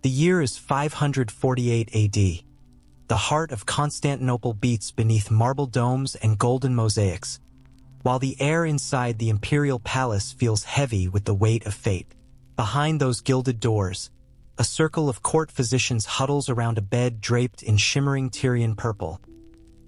The year is 548 AD. The heart of Constantinople beats beneath marble domes and golden mosaics, while the air inside the imperial palace feels heavy with the weight of fate. Behind those gilded doors, a circle of court physicians huddles around a bed draped in shimmering Tyrian purple,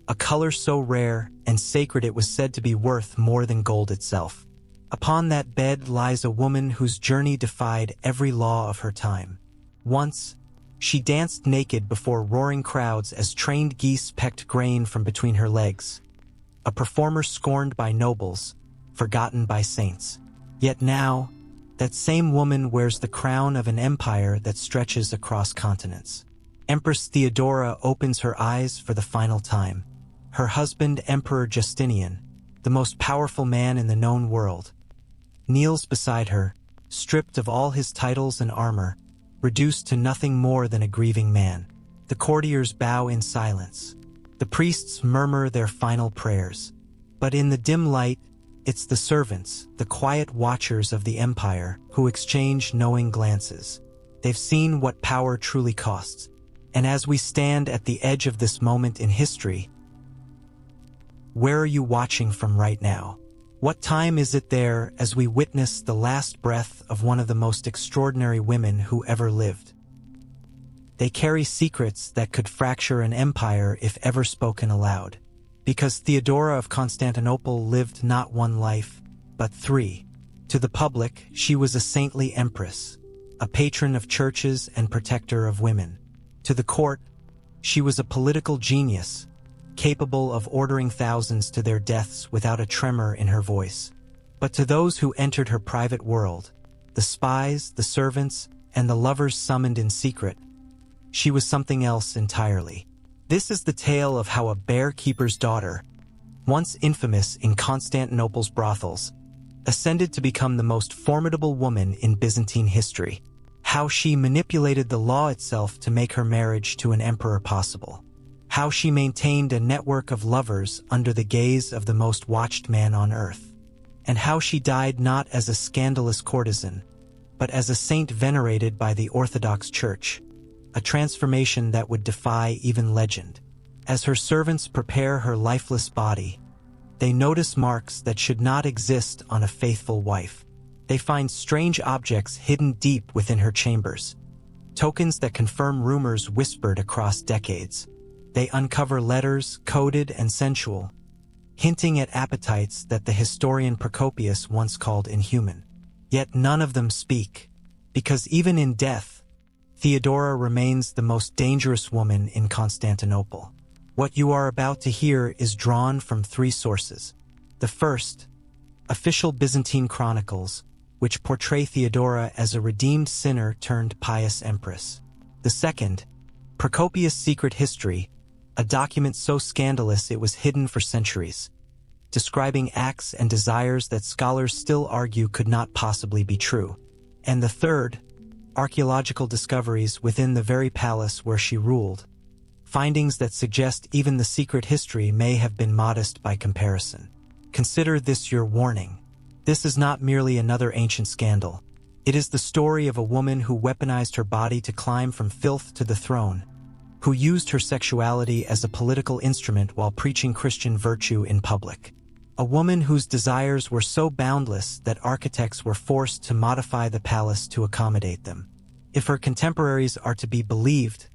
a color so rare and sacred it was said to be worth more than gold itself. Upon that bed lies a woman whose journey defied every law of her time. Once, she danced naked before roaring crowds as trained geese pecked grain from between her legs. A performer scorned by nobles, forgotten by saints. Yet now, that same woman wears the crown of an empire that stretches across continents. Empress Theodora opens her eyes for the final time. Her husband, Emperor Justinian, the most powerful man in the known world, kneels beside her, stripped of all his titles and armor, reduced to nothing more than a grieving man. The courtiers bow in silence. The priests murmur their final prayers. But in the dim light, it's the servants, the quiet watchers of the empire, who exchange knowing glances. They've seen what power truly costs. And as we stand at the edge of this moment in history, where are you watching from right now? What time is it there as we witness the last breath of one of the most extraordinary women who ever lived? They carry secrets that could fracture an empire if ever spoken aloud. Because Theodora of Constantinople lived not one life, but three. To the public, she was a saintly empress, a patron of churches and protector of women. To the court, she was a political genius, capable of ordering thousands to their deaths without a tremor in her voice. But to those who entered her private world, the spies, the servants, and the lovers summoned in secret, she was something else entirely. This is the tale of how a bear-keeper's daughter, once infamous in Constantinople's brothels, ascended to become the most formidable woman in Byzantine history. How she manipulated the law itself to make her marriage to an emperor possible. How she maintained a network of lovers under the gaze of the most watched man on earth. And how she died not as a scandalous courtesan, but as a saint venerated by the Orthodox Church, a transformation that would defy even legend. As her servants prepare her lifeless body, they notice marks that should not exist on a faithful wife. They find strange objects hidden deep within her chambers, tokens that confirm rumors whispered across decades. They uncover letters, coded and sensual, hinting at appetites that the historian Procopius once called inhuman. Yet none of them speak, because even in death, Theodora remains the most dangerous woman in Constantinople. What you are about to hear is drawn from three sources. The first, official Byzantine chronicles, which portray Theodora as a redeemed sinner turned pious empress. The second, Procopius' secret history, a document so scandalous it was hidden for centuries, describing acts and desires that scholars still argue could not possibly be true. And the third, archaeological discoveries within the very palace where she ruled, findings that suggest even the secret history may have been modest by comparison. Consider this your warning. This is not merely another ancient scandal. It is the story of a woman who weaponized her body to climb from filth to the throne, who used her sexuality as a political instrument while preaching Christian virtue in public. A woman whose desires were so boundless that architects were forced to modify the palace to accommodate them. If her contemporaries are to be believed,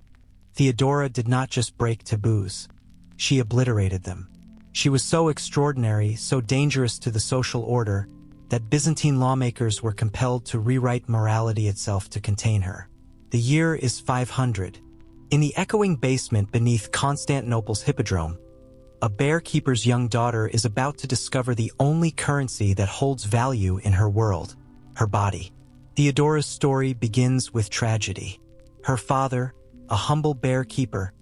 Theodora did not just break taboos, she obliterated them. She was so extraordinary, so dangerous to the social order, that Byzantine lawmakers were compelled to rewrite morality itself to contain her. The year is 500. In the echoing basement beneath Constantinople's hippodrome, a bear-keeper's young daughter is about to discover the only currency that holds value in her world, her body. Theodora's story begins with tragedy. Her father, a humble bear-keeper,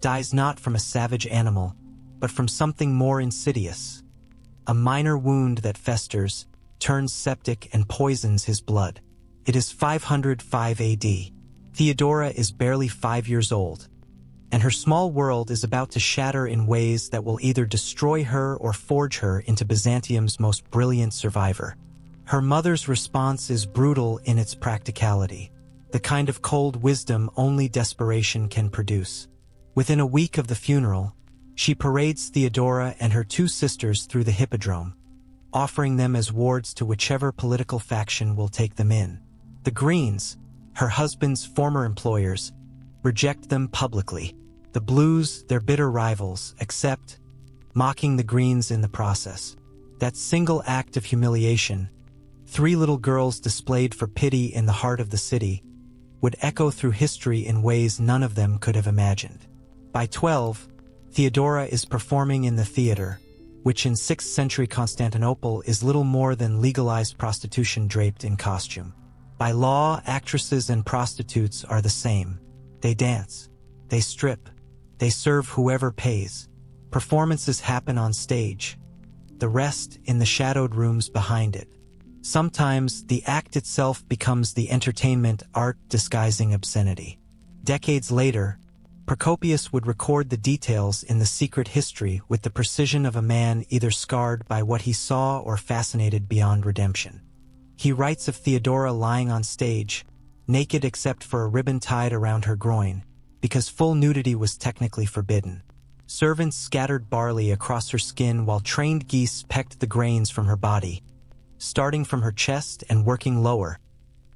dies not from a savage animal, but from something more insidious. A minor wound that festers, turns septic and poisons his blood. It is 505 AD. Theodora is barely 5 years old, and her small world is about to shatter in ways that will either destroy her or forge her into Byzantium's most brilliant survivor. Her mother's response is brutal in its practicality. the kind of cold wisdom only desperation can produce. Within a week of the funeral, she parades Theodora and her two sisters through the hippodrome, offering them as wards to whichever political faction will take them in. The Greens, her husband's former employers, reject them publicly. The Blues, their bitter rivals, accept, mocking the Greens in the process. That single act of humiliation, 3 little girls displayed for pity in the heart of the city, would echo through history in ways none of them could have imagined. By 12, Theodora is performing in the theater, which in 6th century Constantinople is little more than legalized prostitution draped in costume. By law, actresses and prostitutes are the same. They dance, they strip, they serve whoever pays. Performances happen on stage, the rest in the shadowed rooms behind it. Sometimes the act itself becomes the entertainment art disguising obscenity. Decades later, Procopius would record the details in the secret history with the precision of a man either scarred by what he saw or fascinated beyond redemption. He writes of Theodora lying on stage, naked except for a ribbon tied around her groin, because full nudity was technically forbidden. Servants scattered barley across her skin while trained geese pecked the grains from her body, starting from her chest and working lower,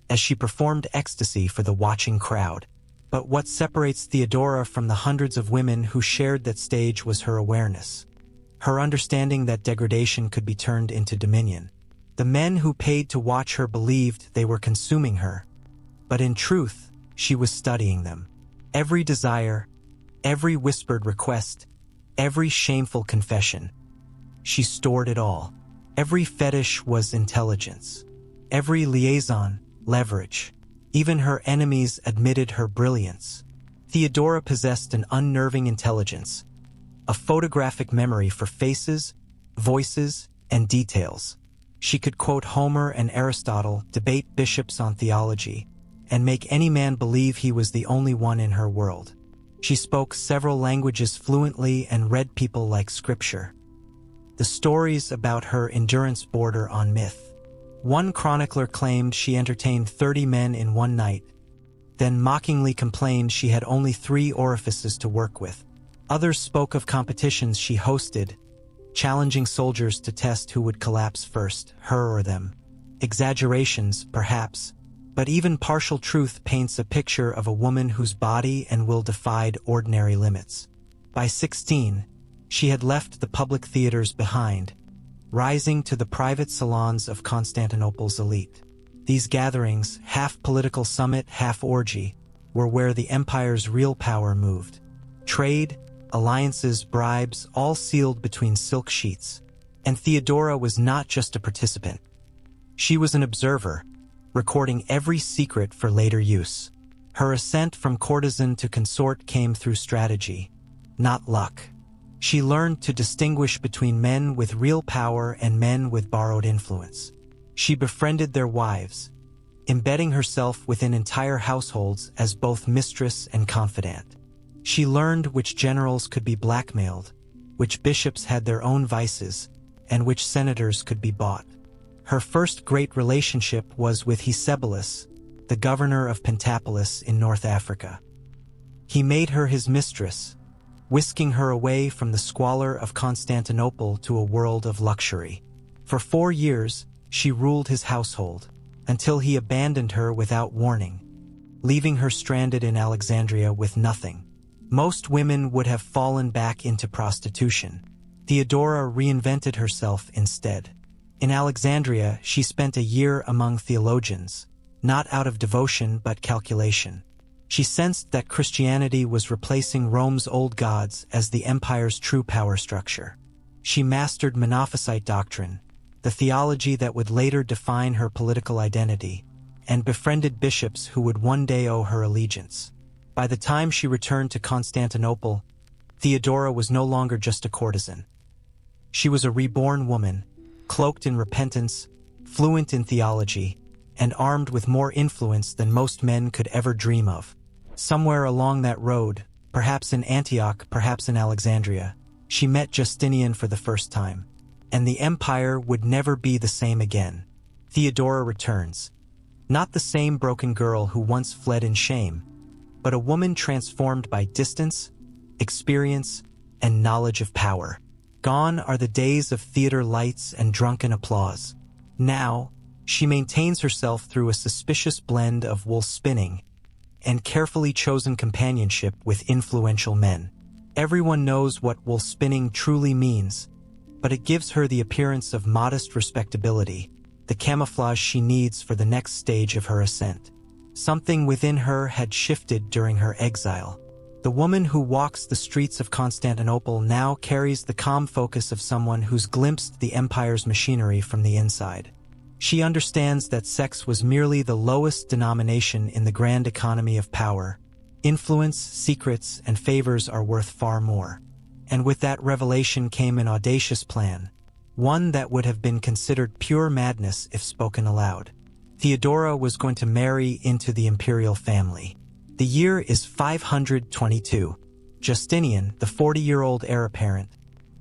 as she performed ecstasy for the watching crowd. But what separates Theodora from the hundreds of women who shared that stage was her awareness. Her understanding that degradation could be turned into dominion. The men who paid to watch her believed they were consuming her, but in truth, she was studying them. Every desire, every whispered request, every shameful confession. She stored it all. Every fetish was intelligence. Every liaison, leverage. Even her enemies admitted her brilliance. Theodora possessed an unnerving intelligence, a photographic memory for faces, voices, and details. She could quote Homer and Aristotle, debate bishops on theology, and make any man believe he was the only one in her world. She spoke several languages fluently and read people like scripture. The stories about her endurance border on myth. One chronicler claimed she entertained 30 men in one night, then mockingly complained she had only 3 orifices to work with. Others spoke of competitions she hosted, challenging soldiers to test who would collapse first, her or them. Exaggerations, perhaps, but even partial truth paints a picture of a woman whose body and will defied ordinary limits. By 16, she had left the public theaters behind, rising to the private salons of Constantinople's elite. These gatherings, half political summit, half orgy, were where the empire's real power moved. Trade, alliances, bribes, all sealed between silk sheets. And Theodora was not just a participant. She was an observer, recording every secret for later use. Her ascent from courtesan to consort came through strategy, not luck. She learned to distinguish between men with real power and men with borrowed influence. She befriended their wives, embedding herself within entire households as both mistress and confidant. She learned which generals could be blackmailed, which bishops had their own vices, and which senators could be bought. Her first great relationship was with Hysebulus, the governor of Pentapolis in North Africa. He made her his mistress, whisking her away from the squalor of Constantinople to a world of luxury. For 4 years, she ruled his household, until he abandoned her without warning, leaving her stranded in Alexandria with nothing. Most women would have fallen back into prostitution. Theodora reinvented herself instead. In Alexandria, she spent a year among theologians, not out of devotion but calculation. She sensed that Christianity was replacing Rome's old gods as the empire's true power structure. She mastered Monophysite doctrine, the theology that would later define her political identity, and befriended bishops who would one day owe her allegiance. By the time she returned to Constantinople, Theodora was no longer just a courtesan. She was a reborn woman, cloaked in repentance, fluent in theology, and armed with more influence than most men could ever dream of. Somewhere along that road, perhaps in Antioch, perhaps in Alexandria, she met Justinian for the first time, and the empire would never be the same again. Theodora returns, Not the same broken girl who once fled in shame, but a woman transformed by distance, experience, and knowledge of power. Gone are the days of theater lights and drunken applause. Now, she maintains herself through a suspicious blend of wool spinning and carefully chosen companionship with influential men. Everyone knows what wool spinning truly means, but it gives her the appearance of modest respectability, the camouflage she needs for the next stage of her ascent. Something within her had shifted during her exile. The woman who walks the streets of Constantinople now carries the calm focus of someone who's glimpsed the empire's machinery from the inside. She understands that sex was merely the lowest denomination in the grand economy of power. Influence, secrets, and favors are worth far more. And with that revelation came an audacious plan, one that would have been considered pure madness if spoken aloud. Theodora was going to marry into the imperial family. The year is 522. Justinian, the 40-year-old heir apparent,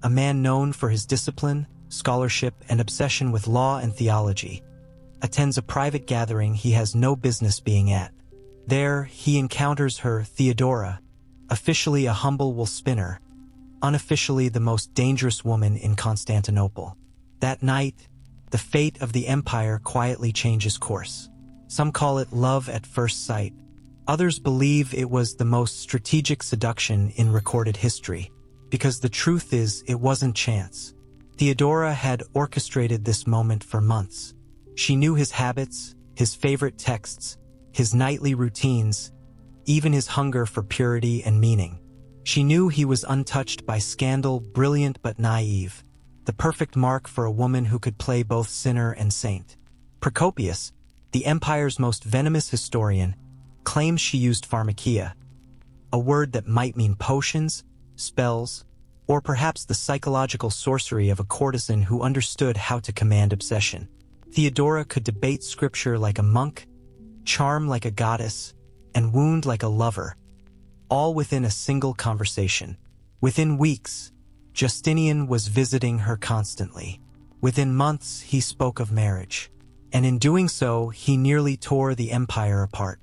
a man known for his discipline, scholarship, and obsession with law and theology, attends a private gathering he has no business being at. There, he encounters her, Theodora, officially a humble wool spinner, unofficially the most dangerous woman in Constantinople. That night, the fate of the empire quietly changes course. Some call it love at first sight. Others believe it was the most strategic seduction in recorded history, because the truth is it wasn't chance. Theodora had orchestrated this moment for months. She knew his habits, his favorite texts, his nightly routines, even his hunger for purity and meaning. She knew he was untouched by scandal, brilliant but naive, the perfect mark for a woman who could play both sinner and saint. Procopius, the empire's most venomous historian, claims she used pharmakia, a word that might mean potions, spells, or perhaps the psychological sorcery of a courtesan who understood how to command obsession. Theodora could debate scripture like a monk, charm like a goddess, and wound like a lover, all within a single conversation. Within weeks, Justinian was visiting her constantly. Within months, he spoke of marriage. And in doing so, he nearly tore the empire apart.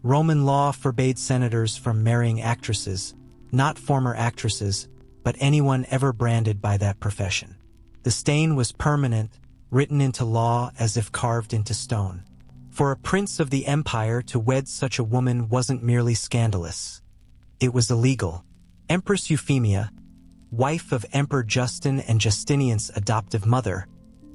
Roman law forbade senators from marrying actresses, not former actresses, but anyone ever branded by that profession. The stain was permanent, written into law as if carved into stone. For a prince of the empire to wed such a woman wasn't merely scandalous. It was illegal. Empress Euphemia, wife of Emperor Justin and Justinian's adoptive mother,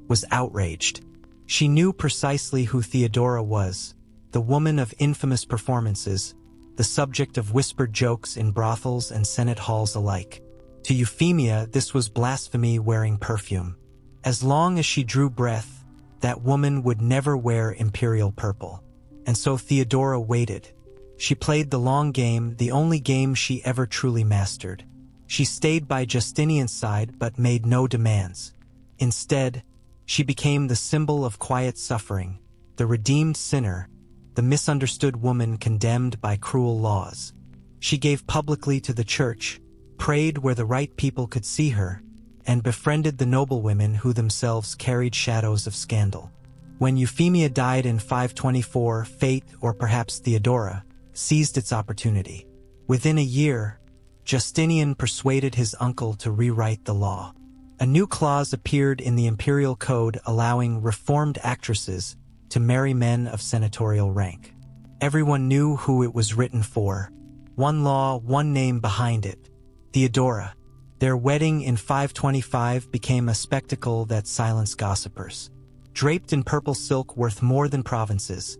was outraged. She knew precisely who Theodora was, the woman of infamous performances, the subject of whispered jokes in brothels and senate halls alike. To Euphemia, this was blasphemy wearing perfume. As long as she drew breath, that woman would never wear imperial purple. And so Theodora waited. She played the long game, the only game she ever truly mastered. She stayed by Justinian's side but made no demands. Instead, she became the symbol of quiet suffering, the redeemed sinner, the misunderstood woman condemned by cruel laws. She gave publicly to the church, prayed where the right people could see her, and befriended the noblewomen who themselves carried shadows of scandal. When Euphemia died in 524, fate, or perhaps Theodora, seized its opportunity. Within a year, Justinian persuaded his uncle to rewrite the law. A new clause appeared in the imperial code allowing reformed actresses to marry men of senatorial rank. Everyone knew who it was written for. One law, one name behind it: Theodora. Their wedding in 525 became a spectacle that silenced gossipers. Draped in purple silk worth more than provinces,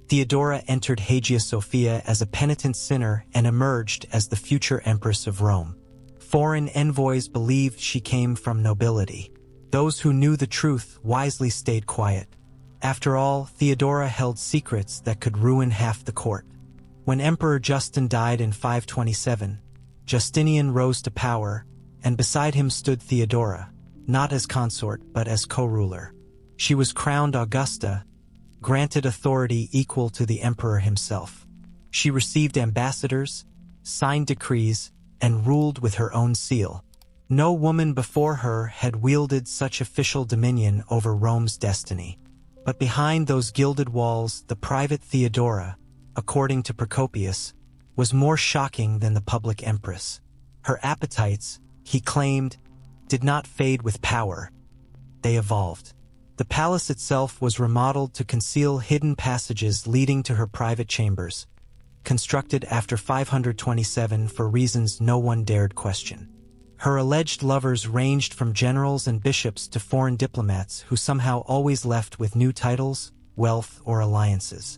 Theodora entered Hagia Sophia as a penitent sinner and emerged as the future Empress of Rome. Foreign envoys believed she came from nobility. Those who knew the truth wisely stayed quiet. After all, Theodora held secrets that could ruin half the court. When Emperor Justin died in 527, Justinian rose to power, and beside him stood Theodora, not as consort but as co-ruler. She was crowned Augusta, granted authority equal to the emperor himself. She received ambassadors, signed decrees, and ruled with her own seal. No woman before her had wielded such official dominion over Rome's destiny. But behind those gilded walls, the private Theodora, according to Procopius, was more shocking than the public empress. Her appetites, he claimed, did not fade with power. They evolved. The palace itself was remodeled to conceal hidden passages leading to her private chambers, constructed after 527 for reasons no one dared question. Her alleged lovers ranged from generals and bishops to foreign diplomats who somehow always left with new titles, wealth, or alliances.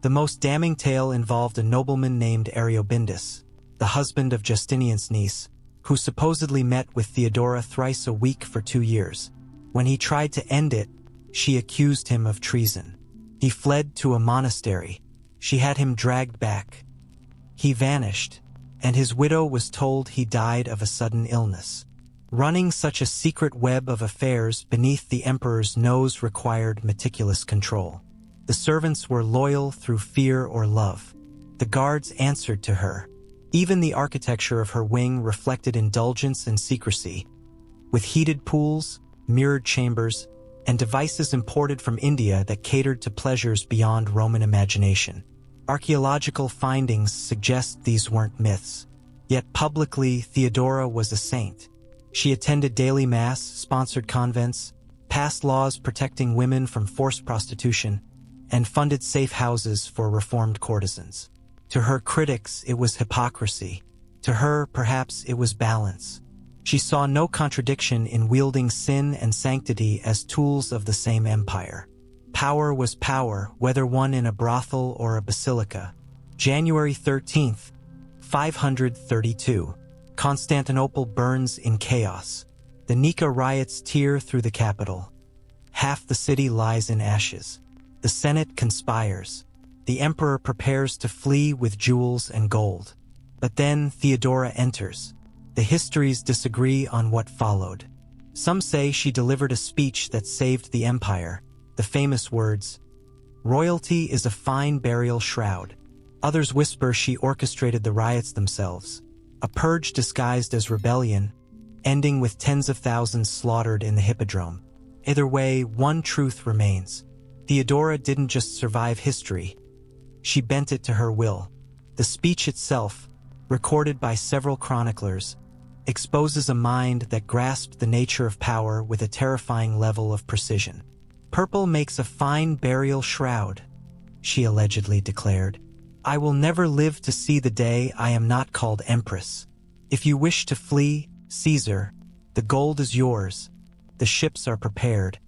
The most damning tale involved a nobleman named Ariobindus, the husband of Justinian's niece, who supposedly met with Theodora thrice a week for 2 years. When he tried to end it, she accused him of treason. He fled to a monastery. She had him dragged back. He vanished, and his widow was told he died of a sudden illness. Running such a secret web of affairs beneath the emperor's nose required meticulous control. The servants were loyal through fear or love. The guards answered to her. Even the architecture of her wing reflected indulgence and secrecy, with heated pools, mirrored chambers, and devices imported from India that catered to pleasures beyond Roman imagination. Archaeological findings suggest these weren't myths. Yet publicly, Theodora was a saint. She attended daily mass, sponsored convents, passed laws protecting women from forced prostitution, and funded safe houses for reformed courtesans. To her critics, it was hypocrisy. To her, perhaps, it was balance. She saw no contradiction in wielding sin and sanctity as tools of the same empire. Power was power, whether won in a brothel or a basilica. January 13th, 532. Constantinople burns in chaos. The Nika riots tear through the capital. Half the city lies in ashes. The Senate conspires. The emperor prepares to flee with jewels and gold. But then Theodora enters. The histories disagree on what followed. Some say she delivered a speech that saved the empire, the famous words, "Royalty is a fine burial shroud." Others whisper she orchestrated the riots themselves, a purge disguised as rebellion, ending with tens of thousands slaughtered in the hippodrome. Either way, one truth remains. Theodora didn't just survive history. She bent it to her will. The speech itself, recorded by several chroniclers, exposes a mind that grasped the nature of power with a terrifying level of precision. "Purple makes a fine burial shroud," she allegedly declared. "I will never live to see the day I am not called Empress. If you wish to flee, Caesar, the gold is yours, the ships are prepared,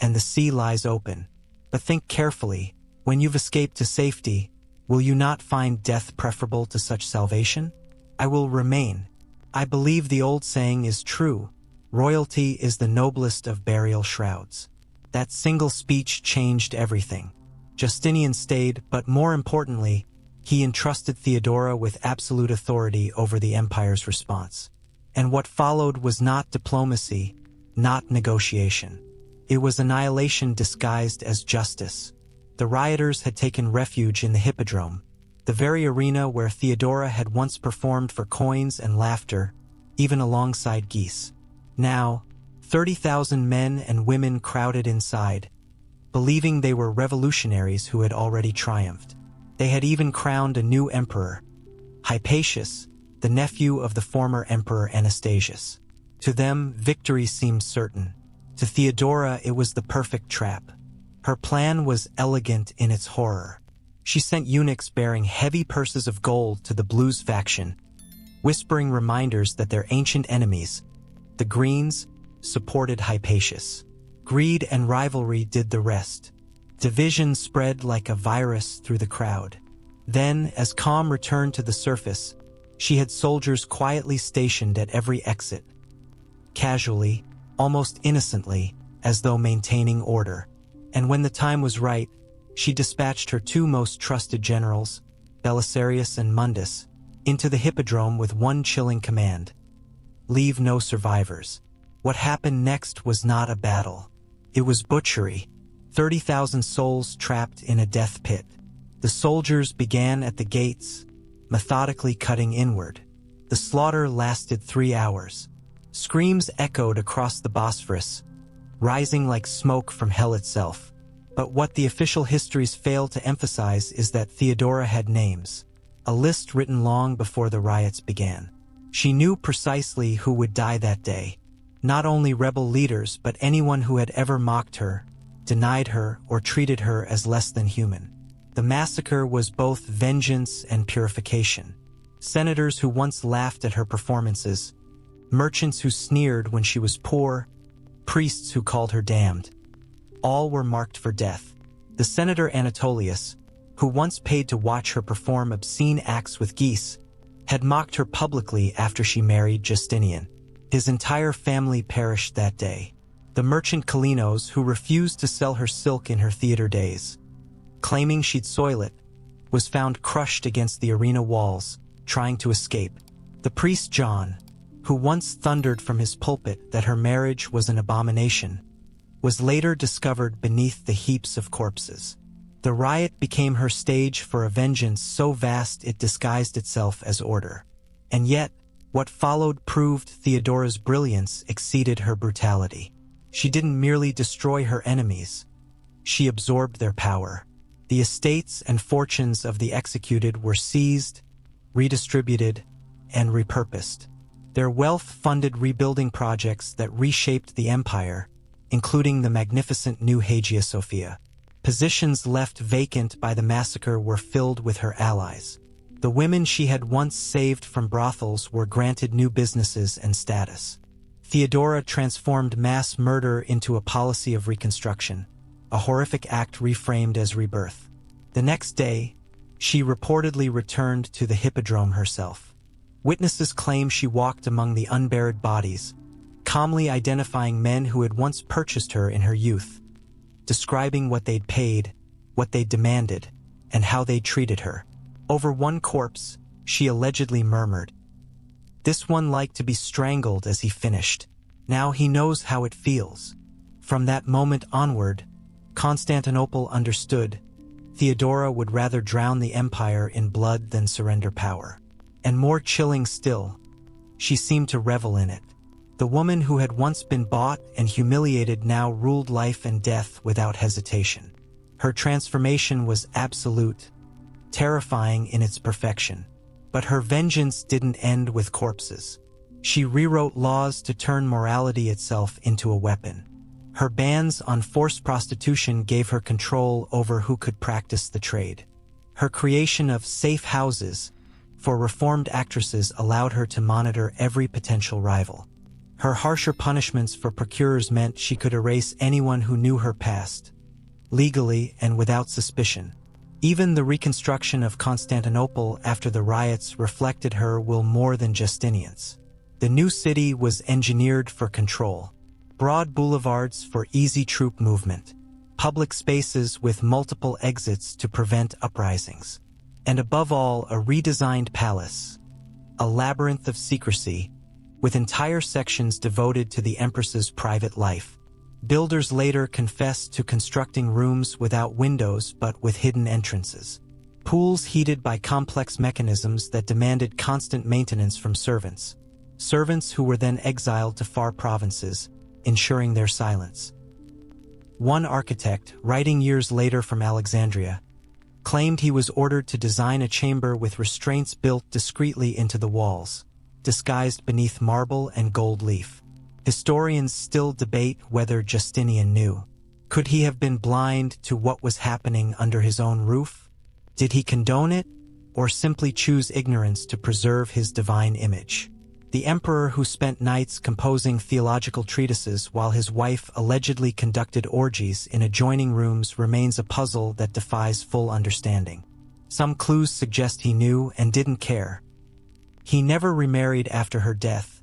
and the sea lies open. But think carefully. When you've escaped to safety, will you not find death preferable to such salvation? I will remain. I believe the old saying is true. Royalty is the noblest of burial shrouds." That single speech changed everything. Justinian stayed, but more importantly, he entrusted Theodora with absolute authority over the empire's response. And what followed was not diplomacy, not negotiation. It was annihilation disguised as justice. The rioters had taken refuge in the hippodrome, the very arena where Theodora had once performed for coins and laughter, even alongside geese. Now, 30,000 men and women crowded inside, believing they were revolutionaries who had already triumphed. They had even crowned a new emperor, Hypatius, the nephew of the former emperor Anastasius. To them, victory seemed certain. To Theodora, it was the perfect trap. Her plan was elegant in its horror. She sent eunuchs bearing heavy purses of gold to the Blues faction, whispering reminders that their ancient enemies, the Greens, supported Hypatius. Greed and rivalry did the rest. Division spread like a virus through the crowd. Then, as calm returned to the surface, she had soldiers quietly stationed at every exit. Casually, almost innocently, as though maintaining order. And when the time was right, she dispatched her two most trusted generals, Belisarius and Mundus, into the hippodrome with one chilling command: leave no survivors. What happened next was not a battle. It was butchery. 30,000 souls trapped in a death pit. The soldiers began at the gates, methodically cutting inward. The slaughter lasted 3 hours. Screams echoed across the Bosphorus, rising like smoke from hell itself. But what the official histories fail to emphasize is that Theodora had names, a list written long before the riots began. She knew precisely who would die that day, not only rebel leaders but anyone who had ever mocked her, denied her, or treated her as less than human. The massacre was both vengeance and purification. Senators who once laughed at her performances, merchants who sneered when she was poor, priests who called her damned, all were marked for death. The senator Anatolius, who once paid to watch her perform obscene acts with geese, had mocked her publicly after she married Justinian. His entire family perished that day. The merchant Kalinos, who refused to sell her silk in her theater days, claiming she'd soil it, was found crushed against the arena walls, trying to escape. The priest John, who once thundered from his pulpit that her marriage was an abomination, was later discovered beneath the heaps of corpses. The riot became her stage for a vengeance so vast it disguised itself as order. And yet, what followed proved Theodora's brilliance exceeded her brutality. She didn't merely destroy her enemies, she absorbed their power. The estates and fortunes of the executed were seized, redistributed, and repurposed. Their wealth funded rebuilding projects that reshaped the empire, including the magnificent new Hagia Sophia. Positions left vacant by the massacre were filled with her allies. The women she had once saved from brothels were granted new businesses and status. Theodora transformed mass murder into a policy of reconstruction, a horrific act reframed as rebirth. The next day, she reportedly returned to the hippodrome herself. Witnesses claim she walked among the unburied bodies, calmly identifying men who had once purchased her in her youth, describing what they'd paid, what they demanded, and how they treated her. Over one corpse, she allegedly murmured, "This one liked to be strangled as he finished. Now he knows how it feels." From that moment onward, Constantinople understood Theodora would rather drown the empire in blood than surrender power. And more chilling still, she seemed to revel in it. The woman who had once been bought and humiliated now ruled life and death without hesitation. Her transformation was absolute, terrifying in its perfection. But her vengeance didn't end with corpses. She rewrote laws to turn morality itself into a weapon. Her bans on forced prostitution gave her control over who could practice the trade. Her creation of safe houses for reformed actresses allowed her to monitor every potential rival. Her harsher punishments for procurers meant she could erase anyone who knew her past, legally and without suspicion. Even the reconstruction of Constantinople after the riots reflected her will more than Justinian's. The new city was engineered for control. Broad boulevards for easy troop movement, public spaces with multiple exits to prevent uprisings, and above all, a redesigned palace, a labyrinth of secrecy, with entire sections devoted to the Empress's private life. Builders later confessed to constructing rooms without windows but with hidden entrances. Pools heated by complex mechanisms that demanded constant maintenance from servants. Servants who were then exiled to far provinces, ensuring their silence. One architect, writing years later from Alexandria, claimed he was ordered to design a chamber with restraints built discreetly into the walls, disguised beneath marble and gold leaf. Historians still debate whether Justinian knew. Could he have been blind to what was happening under his own roof? Did he condone it, or simply choose ignorance to preserve his divine image? The emperor who spent nights composing theological treatises while his wife allegedly conducted orgies in adjoining rooms remains a puzzle that defies full understanding. Some clues suggest he knew and didn't care. He never remarried after her death,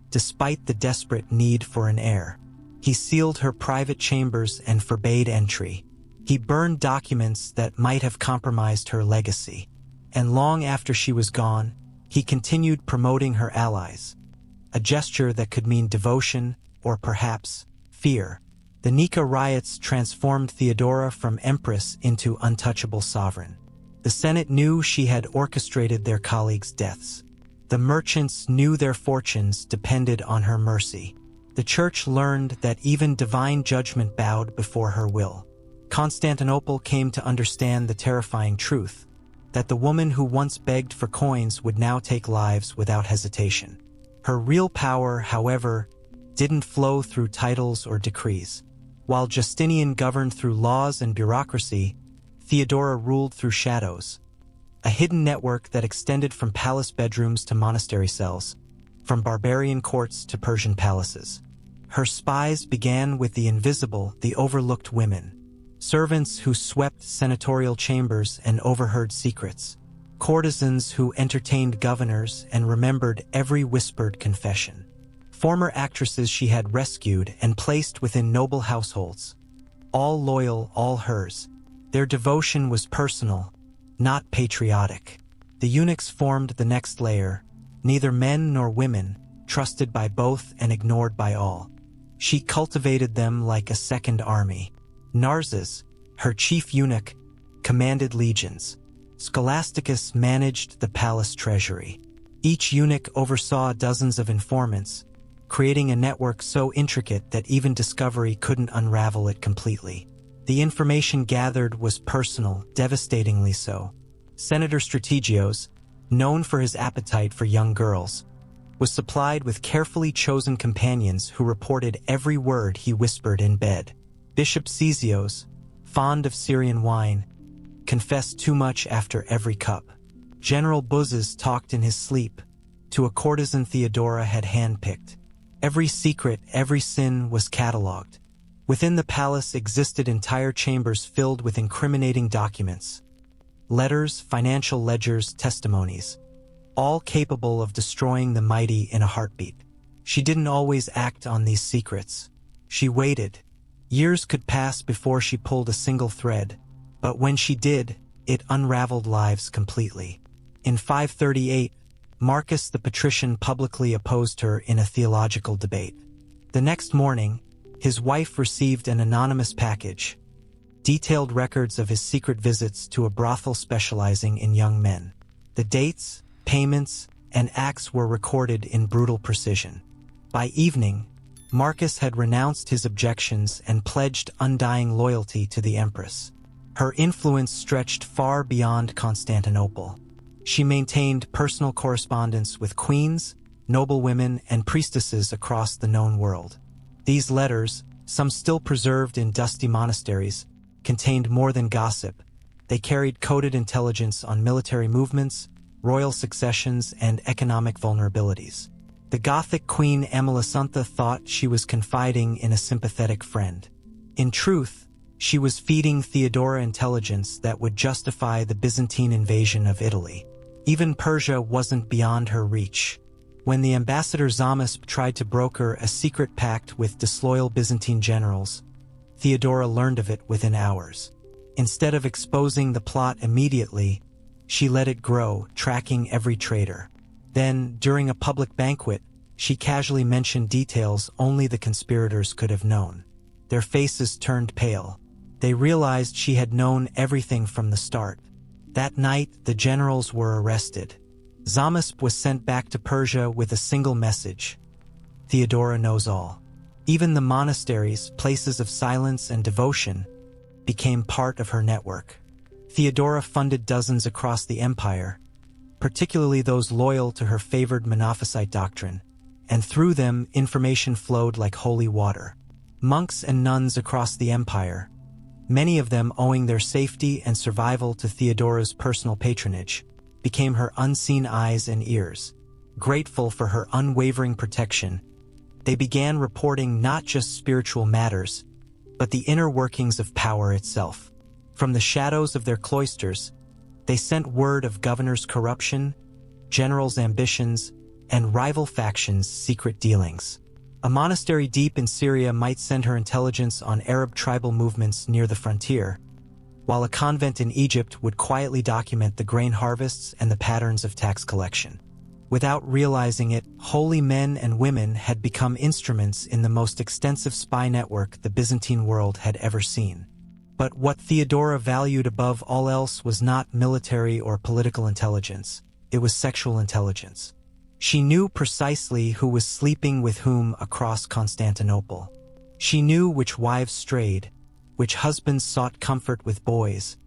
despite the desperate need for an heir. He sealed her private chambers and forbade entry. He burned documents that might have compromised her legacy. And long after she was gone, he continued promoting her allies, a gesture that could mean devotion or perhaps fear. The Nika riots transformed Theodora from Empress into untouchable sovereign. The Senate knew she had orchestrated their colleagues' deaths. The merchants knew their fortunes depended on her mercy. The church learned that even divine judgment bowed before her will. Constantinople came to understand the terrifying truth that the woman who once begged for coins would now take lives without hesitation. Her real power, however, didn't flow through titles or decrees. While Justinian governed through laws and bureaucracy, Theodora ruled through shadows, a hidden network that extended from palace bedrooms to monastery cells, from barbarian courts to Persian palaces. Her spies began with the invisible, the overlooked women, servants who swept senatorial chambers and overheard secrets, courtesans who entertained governors and remembered every whispered confession, former actresses she had rescued and placed within noble households, all loyal, all hers. Their devotion was personal, not patriotic. The eunuchs formed the next layer, neither men nor women, trusted by both and ignored by all. She cultivated them like a second army. Narses, her chief eunuch, commanded legions. Scholasticus managed the palace treasury. Each eunuch oversaw dozens of informants, creating a network so intricate that even discovery couldn't unravel it completely. The information gathered was personal, devastatingly so. Senator Strategios, known for his appetite for young girls, was supplied with carefully chosen companions who reported every word he whispered in bed. Bishop Cesios, fond of Syrian wine, confessed too much after every cup. General Buzes talked in his sleep to a courtesan Theodora had handpicked. Every secret, every sin was catalogued. Within the palace existed entire chambers filled with incriminating documents, letters, financial ledgers, testimonies, all capable of destroying the mighty in a heartbeat. She didn't always act on these secrets. She waited. Years could pass before she pulled a single thread, but when she did, it unraveled lives completely. In 538, Marcus the patrician publicly opposed her in a theological debate. The next morning, his wife received an anonymous package, detailed records of his secret visits to a brothel specializing in young men. The dates, payments, and acts were recorded in brutal precision. By evening, Marcus had renounced his objections and pledged undying loyalty to the Empress. Her influence stretched far beyond Constantinople. She maintained personal correspondence with queens, noblewomen, and priestesses across the known world. These letters, some still preserved in dusty monasteries, contained more than gossip. They carried coded intelligence on military movements, royal successions, and economic vulnerabilities. The Gothic queen Amalasuntha thought she was confiding in a sympathetic friend. In truth, she was feeding Theodora intelligence that would justify the Byzantine invasion of Italy. Even Persia wasn't beyond her reach. When the ambassador Zamasp tried to broker a secret pact with disloyal Byzantine generals, Theodora learned of it within hours. Instead of exposing the plot immediately, she let it grow, tracking every traitor. Then, during a public banquet, she casually mentioned details only the conspirators could have known. Their faces turned pale. They realized she had known everything from the start. That night, the generals were arrested. Zamasp was sent back to Persia with a single message: Theodora knows all. Even the monasteries, places of silence and devotion, became part of her network. Theodora funded dozens across the empire, particularly those loyal to her favored Monophysite doctrine, and through them information flowed like holy water. Monks and nuns across the empire, many of them owing their safety and survival to Theodora's personal patronage, became her unseen eyes and ears. Grateful for her unwavering protection, they began reporting not just spiritual matters, but the inner workings of power itself. From the shadows of their cloisters, they sent word of governors' corruption, generals' ambitions, and rival factions' secret dealings. A monastery deep in Syria might send her intelligence on Arab tribal movements near the frontier, while a convent in Egypt would quietly document the grain harvests and the patterns of tax collection. Without realizing it, holy men and women had become instruments in the most extensive spy network the Byzantine world had ever seen. But what Theodora valued above all else was not military or political intelligence. It was sexual intelligence. She knew precisely who was sleeping with whom across Constantinople. She knew which wives strayed, which husbands sought comfort with boys,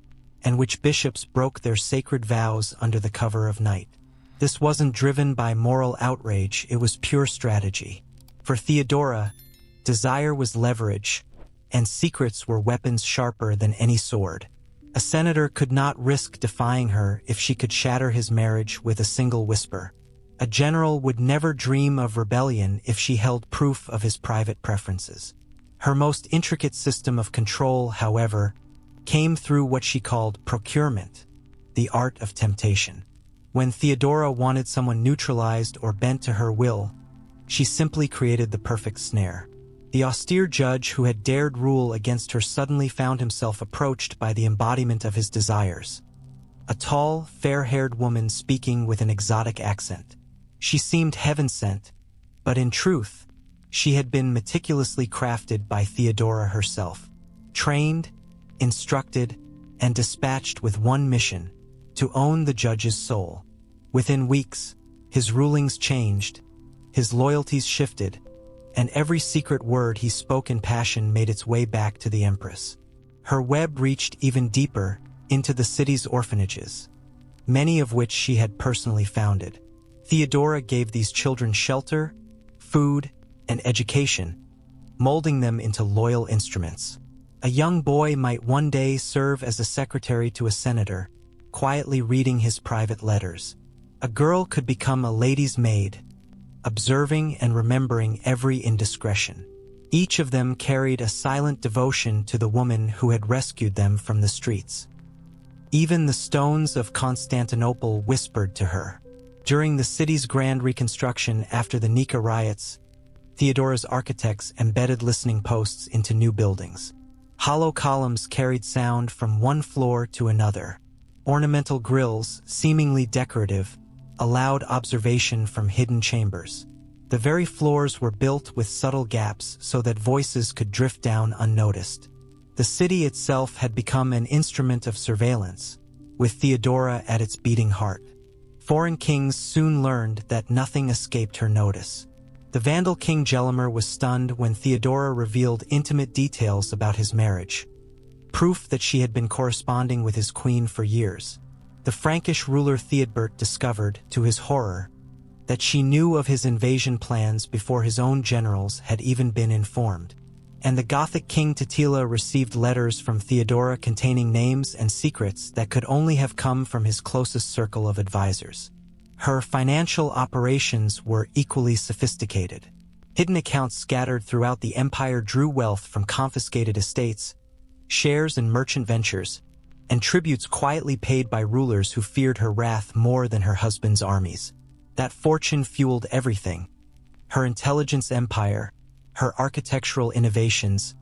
and which bishops broke their sacred vows under the cover of night. This wasn't driven by moral outrage, it was pure strategy. For Theodora, desire was leverage, and secrets were weapons sharper than any sword. A senator could not risk defying her if she could shatter his marriage with a single whisper. A general would never dream of rebellion if she held proof of his private preferences. Her most intricate system of control, however, came through what she called procurement, the art of temptation. When Theodora wanted someone neutralized or bent to her will, she simply created the perfect snare. The austere judge who had dared rule against her suddenly found himself approached by the embodiment of his desires. A tall, fair-haired woman speaking with an exotic accent. She seemed heaven-sent, but in truth, she had been meticulously crafted by Theodora herself, trained, instructed, and dispatched with one mission: to own the judge's soul. Within weeks, his rulings changed, his loyalties shifted, and every secret word he spoke in passion made its way back to the Empress. Her web reached even deeper into the city's orphanages, many of which she had personally founded. Theodora gave these children shelter, food, and education, molding them into loyal instruments. A young boy might one day serve as a secretary to a senator, quietly reading his private letters. A girl could become a lady's maid, observing and remembering every indiscretion. Each of them carried a silent devotion to the woman who had rescued them from the streets. Even the stones of Constantinople whispered to her. During the city's grand reconstruction after the Nika riots, Theodora's architects embedded listening posts into new buildings. Hollow columns carried sound from one floor to another. Ornamental grills, seemingly decorative, allowed observation from hidden chambers. The very floors were built with subtle gaps so that voices could drift down unnoticed. The city itself had become an instrument of surveillance, with Theodora at its beating heart. Foreign kings soon learned that nothing escaped her notice. The Vandal king Gelimer was stunned when Theodora revealed intimate details about his marriage, proof that she had been corresponding with his queen for years. The Frankish ruler Theodbert discovered, to his horror, that she knew of his invasion plans before his own generals had even been informed. And the Gothic king Totila received letters from Theodora containing names and secrets that could only have come from his closest circle of advisors. Her financial operations were equally sophisticated. Hidden accounts scattered throughout the empire drew wealth from confiscated estates, shares in merchant ventures, and tributes quietly paid by rulers who feared her wrath more than her husband's armies. That fortune fueled everything: her intelligence empire, her architectural innovations,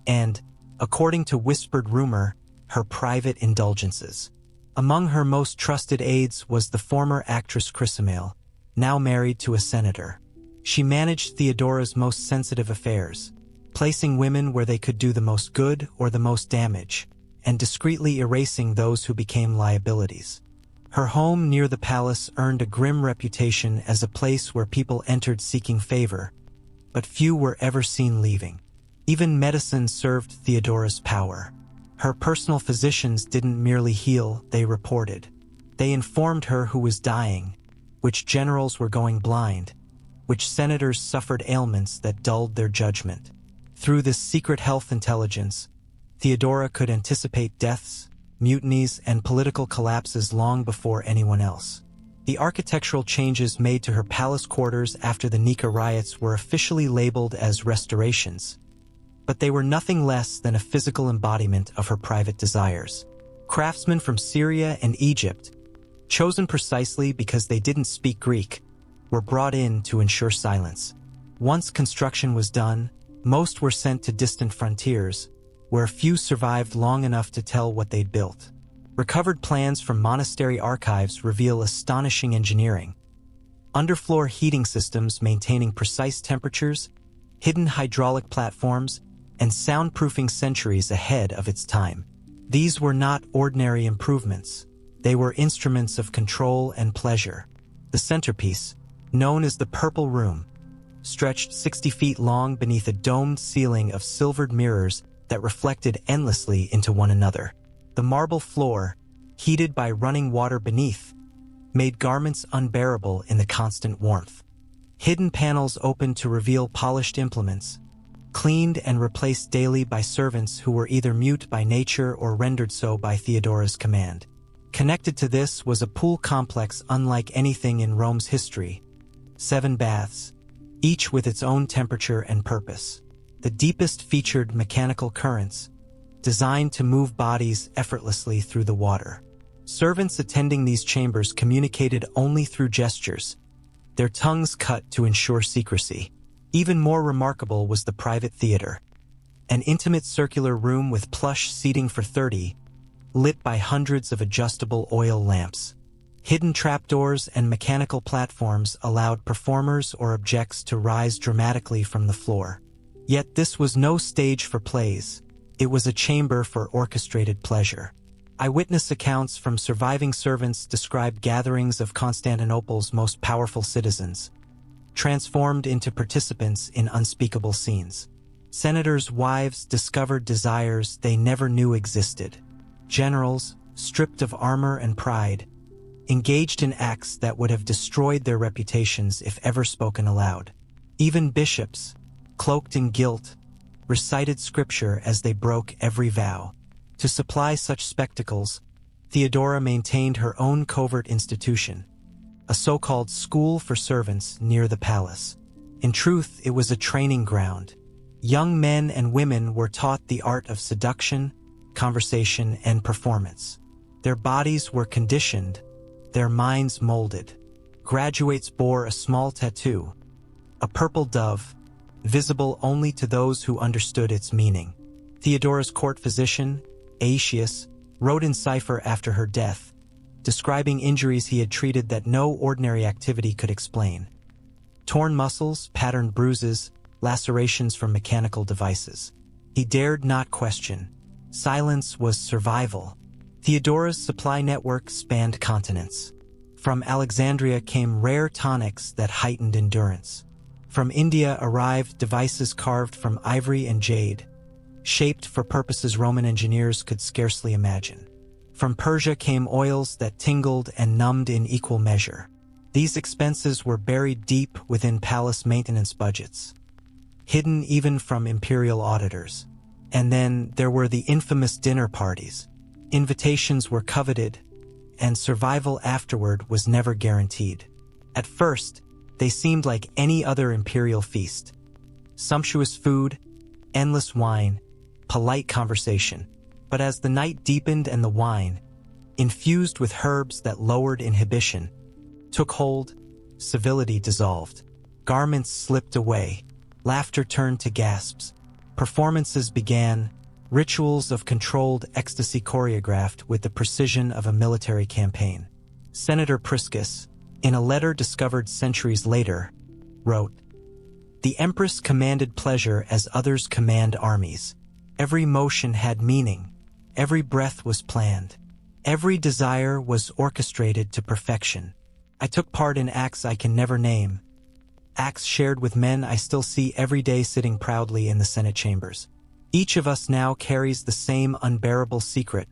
and, according to whispered rumor, her private indulgences. Among her most trusted aides was the former actress Chrysamale, now married to a senator. She managed Theodora's most sensitive affairs, placing women where they could do the most good or the most damage, and discreetly erasing those who became liabilities. Her home near the palace earned a grim reputation as a place where people entered seeking favor, but few were ever seen leaving. Even medicine served Theodora's power. Her personal physicians didn't merely heal, they reported. They informed her who was dying, which generals were going blind, which senators suffered ailments that dulled their judgment. Through this secret health intelligence, Theodora could anticipate deaths, mutinies, and political collapses long before anyone else. The architectural changes made to her palace quarters after the Nika riots were officially labeled as restorations, but they were nothing less than a physical embodiment of her private desires. Craftsmen from Syria and Egypt, chosen precisely because they didn't speak Greek, were brought in to ensure silence. Once construction was done, most were sent to distant frontiers, where few survived long enough to tell what they'd built. Recovered plans from monastery archives reveal astonishing engineering. Underfloor heating systems maintaining precise temperatures, hidden hydraulic platforms, and soundproofing centuries ahead of its time. These were not ordinary improvements. They were instruments of control and pleasure. The centerpiece, known as the Purple Room, stretched 60 feet long beneath a domed ceiling of silvered mirrors that reflected endlessly into one another. The marble floor, heated by running water beneath, made garments unbearable in the constant warmth. Hidden panels opened to reveal polished implements, cleaned and replaced daily by servants who were either mute by nature or rendered so by Theodora's command. Connected to this was a pool complex unlike anything in Rome's history. 7 baths, each with its own temperature and purpose. The deepest featured mechanical currents, designed to move bodies effortlessly through the water. Servants attending these chambers communicated only through gestures, their tongues cut to ensure secrecy. Even more remarkable was the private theater, an intimate circular room with plush seating for 30, lit by hundreds of adjustable oil lamps. Hidden trapdoors and mechanical platforms allowed performers or objects to rise dramatically from the floor. Yet this was no stage for plays. It was a chamber for orchestrated pleasure. Eyewitness accounts from surviving servants describe gatherings of Constantinople's most powerful citizens, transformed into participants in unspeakable scenes. Senators' wives discovered desires they never knew existed. Generals, stripped of armor and pride, engaged in acts that would have destroyed their reputations if ever spoken aloud. Even bishops, cloaked in guilt, recited scripture as they broke every vow. To supply such spectacles, Theodora maintained her own covert institution, a so-called school for servants near the palace. In truth, it was a training ground. Young men and women were taught the art of seduction, conversation, and performance. Their bodies were conditioned, their minds molded. Graduates bore a small tattoo, a purple dove, visible only to those who understood its meaning. Theodora's court physician, Aetius, wrote in cipher after her death, describing injuries he had treated that no ordinary activity could explain. Torn muscles, patterned bruises, lacerations from mechanical devices. He dared not question. Silence was survival. Theodora's supply network spanned continents. From Alexandria came rare tonics that heightened endurance. From India arrived devices carved from ivory and jade, shaped for purposes Roman engineers could scarcely imagine. From Persia came oils that tingled and numbed in equal measure. These expenses were buried deep within palace maintenance budgets, hidden even from imperial auditors. And then there were the infamous dinner parties. Invitations were coveted, and survival afterward was never guaranteed. At first, they seemed like any other imperial feast. Sumptuous food, endless wine, polite conversation. But as the night deepened and the wine, infused with herbs that lowered inhibition, took hold, civility dissolved. Garments slipped away, laughter turned to gasps. Performances began, rituals of controlled ecstasy choreographed with the precision of a military campaign. Senator Priscus, in a letter discovered centuries later, wrote, "The Empress commanded pleasure as others command armies. Every motion had meaning. Every breath was planned. Every desire was orchestrated to perfection. I took part in acts I can never name, acts shared with men I still see every day sitting proudly in the Senate chambers. Each of us now carries the same unbearable secret,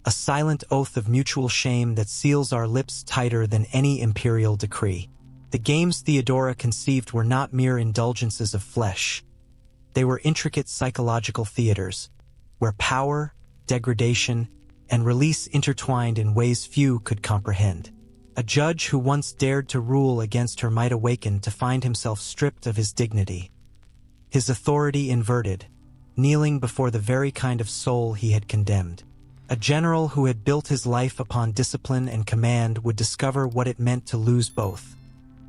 a silent oath of mutual shame that seals our lips tighter than any imperial decree." The games Theodora conceived were not mere indulgences of flesh. They were intricate psychological theaters, where power, degradation, and release intertwined in ways few could comprehend. A judge who once dared to rule against her might awaken to find himself stripped of his dignity, his authority inverted, kneeling before the very kind of soul he had condemned. A general who had built his life upon discipline and command would discover what it meant to lose both,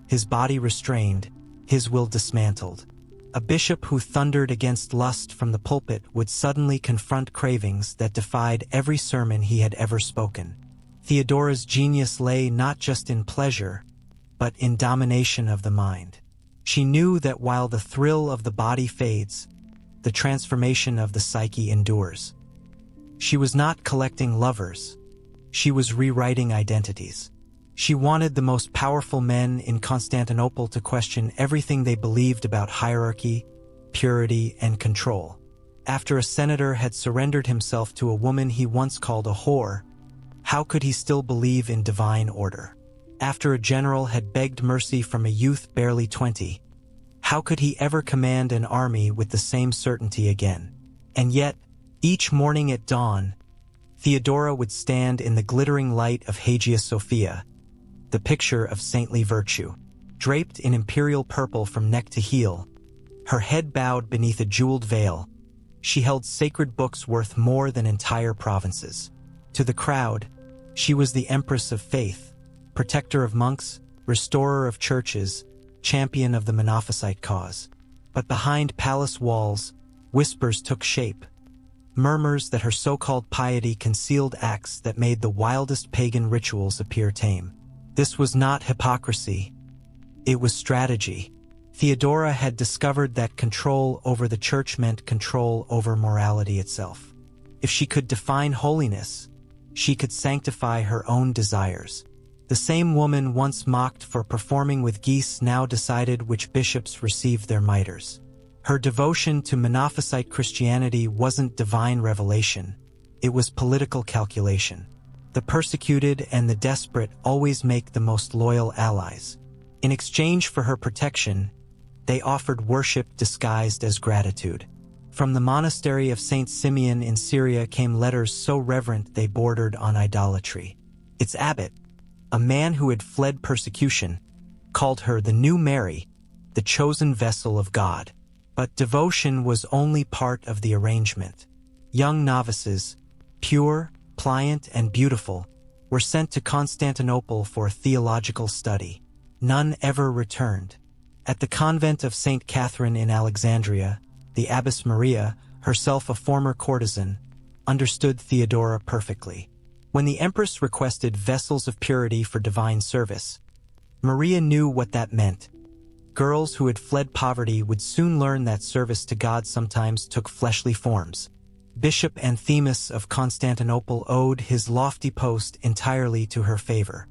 his body restrained, his will dismantled. A bishop who thundered against lust from the pulpit would suddenly confront cravings that defied every sermon he had ever spoken. Theodora's genius lay not just in pleasure, but in domination of the mind. She knew that while the thrill of the body fades, the transformation of the psyche endures. She was not collecting lovers. She was rewriting identities. She wanted the most powerful men in Constantinople to question everything they believed about hierarchy, purity, and control. After a senator had surrendered himself to a woman he once called a whore, how could he still believe in divine order? After a general had begged mercy from a youth barely 20, how could he ever command an army with the same certainty again? And yet, each morning at dawn, Theodora would stand in the glittering light of Hagia Sophia, the picture of saintly virtue. Draped in imperial purple from neck to heel, her head bowed beneath a jeweled veil, she held sacred books worth more than entire provinces. To the crowd, she was the Empress of faith, protector of monks, restorer of churches, champion of the Monophysite cause. But behind palace walls, whispers took shape, murmurs that her so-called piety concealed acts that made the wildest pagan rituals appear tame. This was not hypocrisy. It was strategy. Theodora had discovered that control over the church meant control over morality itself. If she could define holiness, she could sanctify her own desires. The same woman once mocked for performing with geese now decided which bishops received their mitres. Her devotion to Monophysite Christianity wasn't divine revelation, it was political calculation. The persecuted and the desperate always make the most loyal allies. In exchange for her protection, they offered worship disguised as gratitude. From the monastery of Saint Simeon in Syria came letters so reverent they bordered on idolatry. Its abbot, a man who had fled persecution, called her the new Mary, the chosen vessel of God. But devotion was only part of the arrangement. Young novices, pure, pliant, and beautiful, were sent to Constantinople for theological study. None ever returned. At the convent of St. Catherine in Alexandria, the Abbess Maria, herself a former courtesan, understood Theodora perfectly. When the Empress requested vessels of purity for divine service, Maria knew what that meant. Girls who had fled poverty would soon learn that service to God sometimes took fleshly forms. Bishop Anthemus of Constantinople owed his lofty post entirely to her favor.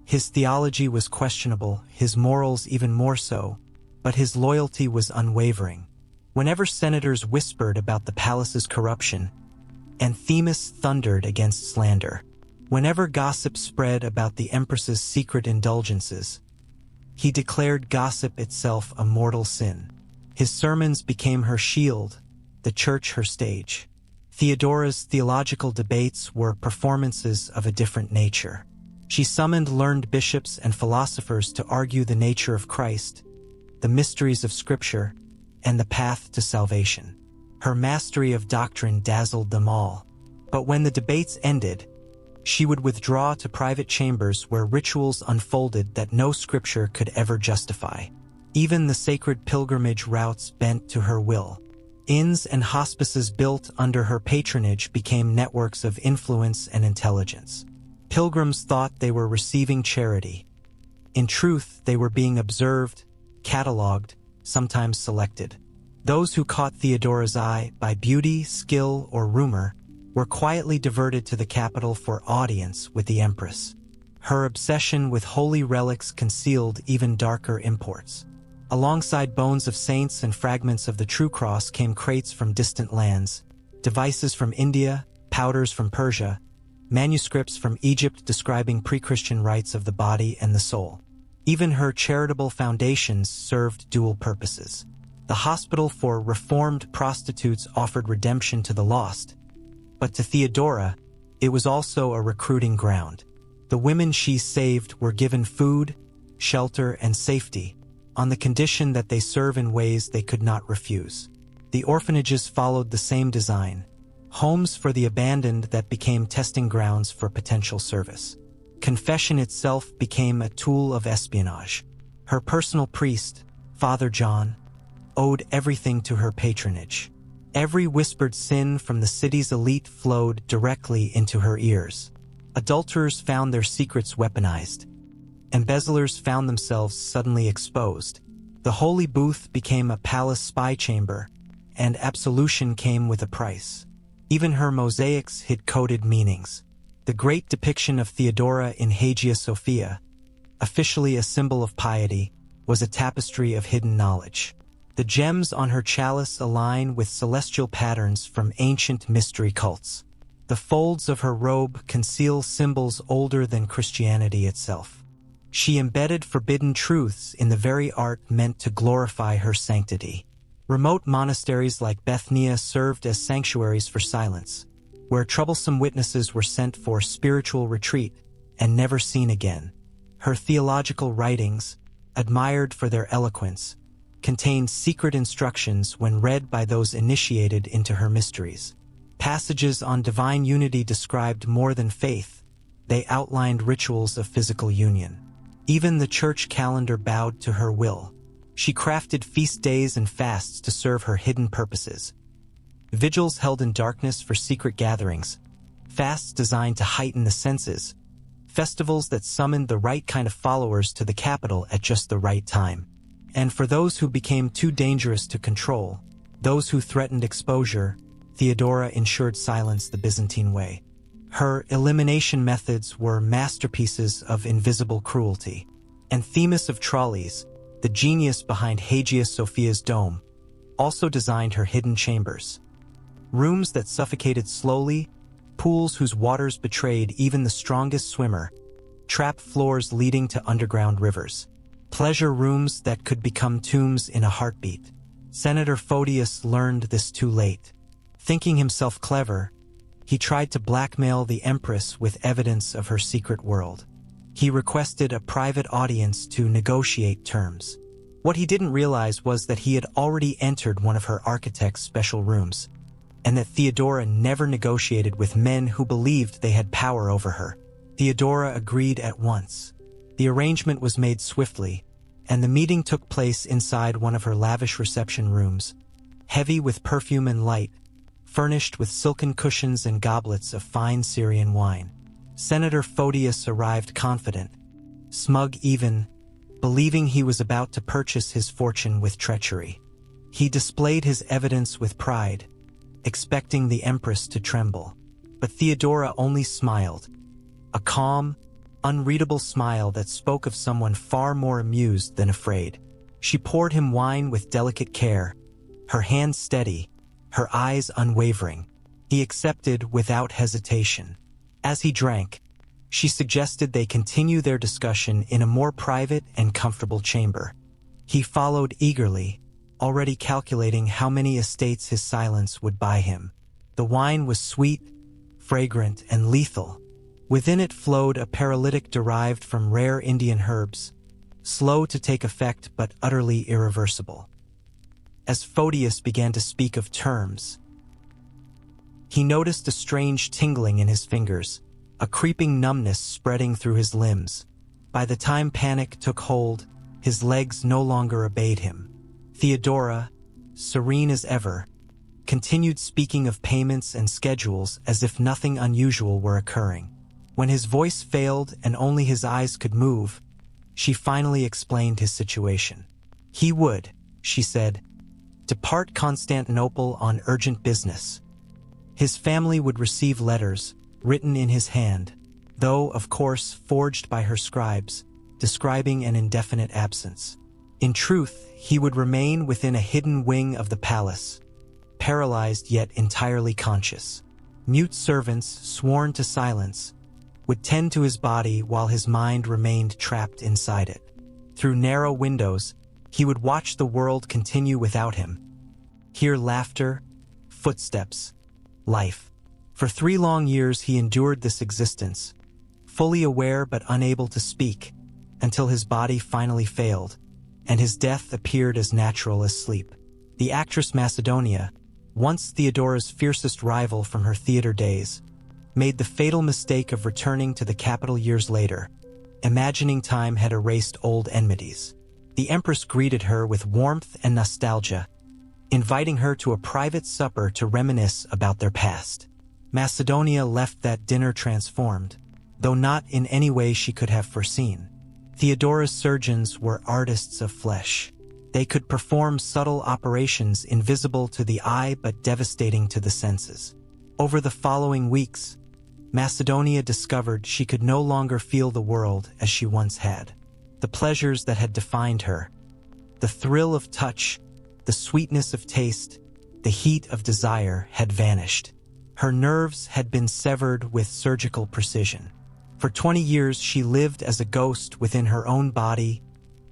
His theology was questionable, his morals even more so, but his loyalty was unwavering. Whenever senators whispered about the palace's corruption, Anthemus thundered against slander. Whenever gossip spread about the Empress's secret indulgences, he declared gossip itself a mortal sin. His sermons became her shield, the church her stage. Theodora's theological debates were performances of a different nature. She summoned learned bishops and philosophers to argue the nature of Christ, the mysteries of Scripture, and the path to salvation. Her mastery of doctrine dazzled them all. But when the debates ended, she would withdraw to private chambers where rituals unfolded that no scripture could ever justify. Even the sacred pilgrimage routes bent to her will. Inns and hospices built under her patronage became networks of influence and intelligence. Pilgrims thought they were receiving charity. In truth, they were being observed, catalogued, sometimes selected. Those who caught Theodora's eye by beauty, skill, or rumor were quietly diverted to the capital for audience with the Empress. Her obsession with holy relics concealed even darker imports. Alongside bones of saints and fragments of the true cross came crates from distant lands, devices from India, powders from Persia, manuscripts from Egypt describing pre-Christian rites of the body and the soul. Even her charitable foundations served dual purposes. The hospital for reformed prostitutes offered redemption to the lost, but to Theodora, it was also a recruiting ground. The women she saved were given food, shelter, and safety, on the condition that they serve in ways they could not refuse. The orphanages followed the same design, homes for the abandoned that became testing grounds for potential service. Confession itself became a tool of espionage. Her personal priest, Father John, owed everything to her patronage. Every whispered sin from the city's elite flowed directly into her ears. Adulterers found their secrets weaponized. Embezzlers found themselves suddenly exposed. The holy booth became a palace spy chamber, and absolution came with a price. Even her mosaics hid coded meanings. The great depiction of Theodora in Hagia Sophia, officially a symbol of piety, was a tapestry of hidden knowledge. The gems on her chalice align with celestial patterns from ancient mystery cults. The folds of her robe conceal symbols older than Christianity itself. She embedded forbidden truths in the very art meant to glorify her sanctity. Remote monasteries like Bethnia served as sanctuaries for silence, where troublesome witnesses were sent for spiritual retreat and never seen again. Her theological writings, admired for their eloquence, contained secret instructions when read by those initiated into her mysteries. Passages on divine unity described more than faith. They outlined rituals of physical union. Even the church calendar bowed to her will. She crafted feast days and fasts to serve her hidden purposes. Vigils held in darkness for secret gatherings. Fasts designed to heighten the senses. Festivals that summoned the right kind of followers to the capital at just the right time. And for those who became too dangerous to control, those who threatened exposure, Theodora ensured silence the Byzantine way. Her elimination methods were masterpieces of invisible cruelty. And Themis of Tralles, the genius behind Hagia Sophia's dome, also designed her hidden chambers. Rooms that suffocated slowly, pools whose waters betrayed even the strongest swimmer, trap floors leading to underground rivers, pleasure rooms that could become tombs in a heartbeat. Senator Photius learned this too late. Thinking himself clever, he tried to blackmail the Empress with evidence of her secret world. He requested a private audience to negotiate terms. What he didn't realize was that he had already entered one of her architect's special rooms, and that Theodora never negotiated with men who believed they had power over her. Theodora agreed at once. The arrangement was made swiftly, and the meeting took place inside one of her lavish reception rooms, heavy with perfume and light, furnished with silken cushions and goblets of fine Syrian wine. Senator Photius arrived confident, smug even, believing he was about to purchase his fortune with treachery. He displayed his evidence with pride, expecting the Empress to tremble. But Theodora only smiled, a calm, unreadable smile that spoke of someone far more amused than afraid. She poured him wine with delicate care, her hand steady, her eyes unwavering. He accepted without hesitation. As he drank, she suggested they continue their discussion in a more private and comfortable chamber. He followed eagerly, already calculating how many estates his silence would buy him. The wine was sweet, fragrant, and lethal. Within it flowed a paralytic derived from rare Indian herbs, slow to take effect but utterly irreversible. As Photius began to speak of terms, he noticed a strange tingling in his fingers, a creeping numbness spreading through his limbs. By the time panic took hold, his legs no longer obeyed him. Theodora, serene as ever, continued speaking of payments and schedules as if nothing unusual were occurring. When his voice failed and only his eyes could move, she finally explained his situation. He would, she said, depart Constantinople on urgent business. His family would receive letters, written in his hand, though, of course, forged by her scribes, describing an indefinite absence. In truth, he would remain within a hidden wing of the palace, paralyzed yet entirely conscious. Mute servants, sworn to silence, would tend to his body while his mind remained trapped inside it. Through narrow windows, he would watch the world continue without him, hear laughter, footsteps, life. For 3 long years he endured this existence, fully aware but unable to speak, until his body finally failed, and his death appeared as natural as sleep. The actress Macedonia, once Theodora's fiercest rival from her theater days, made the fatal mistake of returning to the capital years later, imagining time had erased old enmities. The Empress greeted her with warmth and nostalgia, inviting her to a private supper to reminisce about their past. Macedonia left that dinner transformed, though not in any way she could have foreseen. Theodora's surgeons were artists of flesh. They could perform subtle operations invisible to the eye but devastating to the senses. Over the following weeks, Macedonia discovered she could no longer feel the world as she once had. The pleasures that had defined her, the thrill of touch, the sweetness of taste, the heat of desire had vanished. Her nerves had been severed with surgical precision. For 20 years she lived as a ghost within her own body,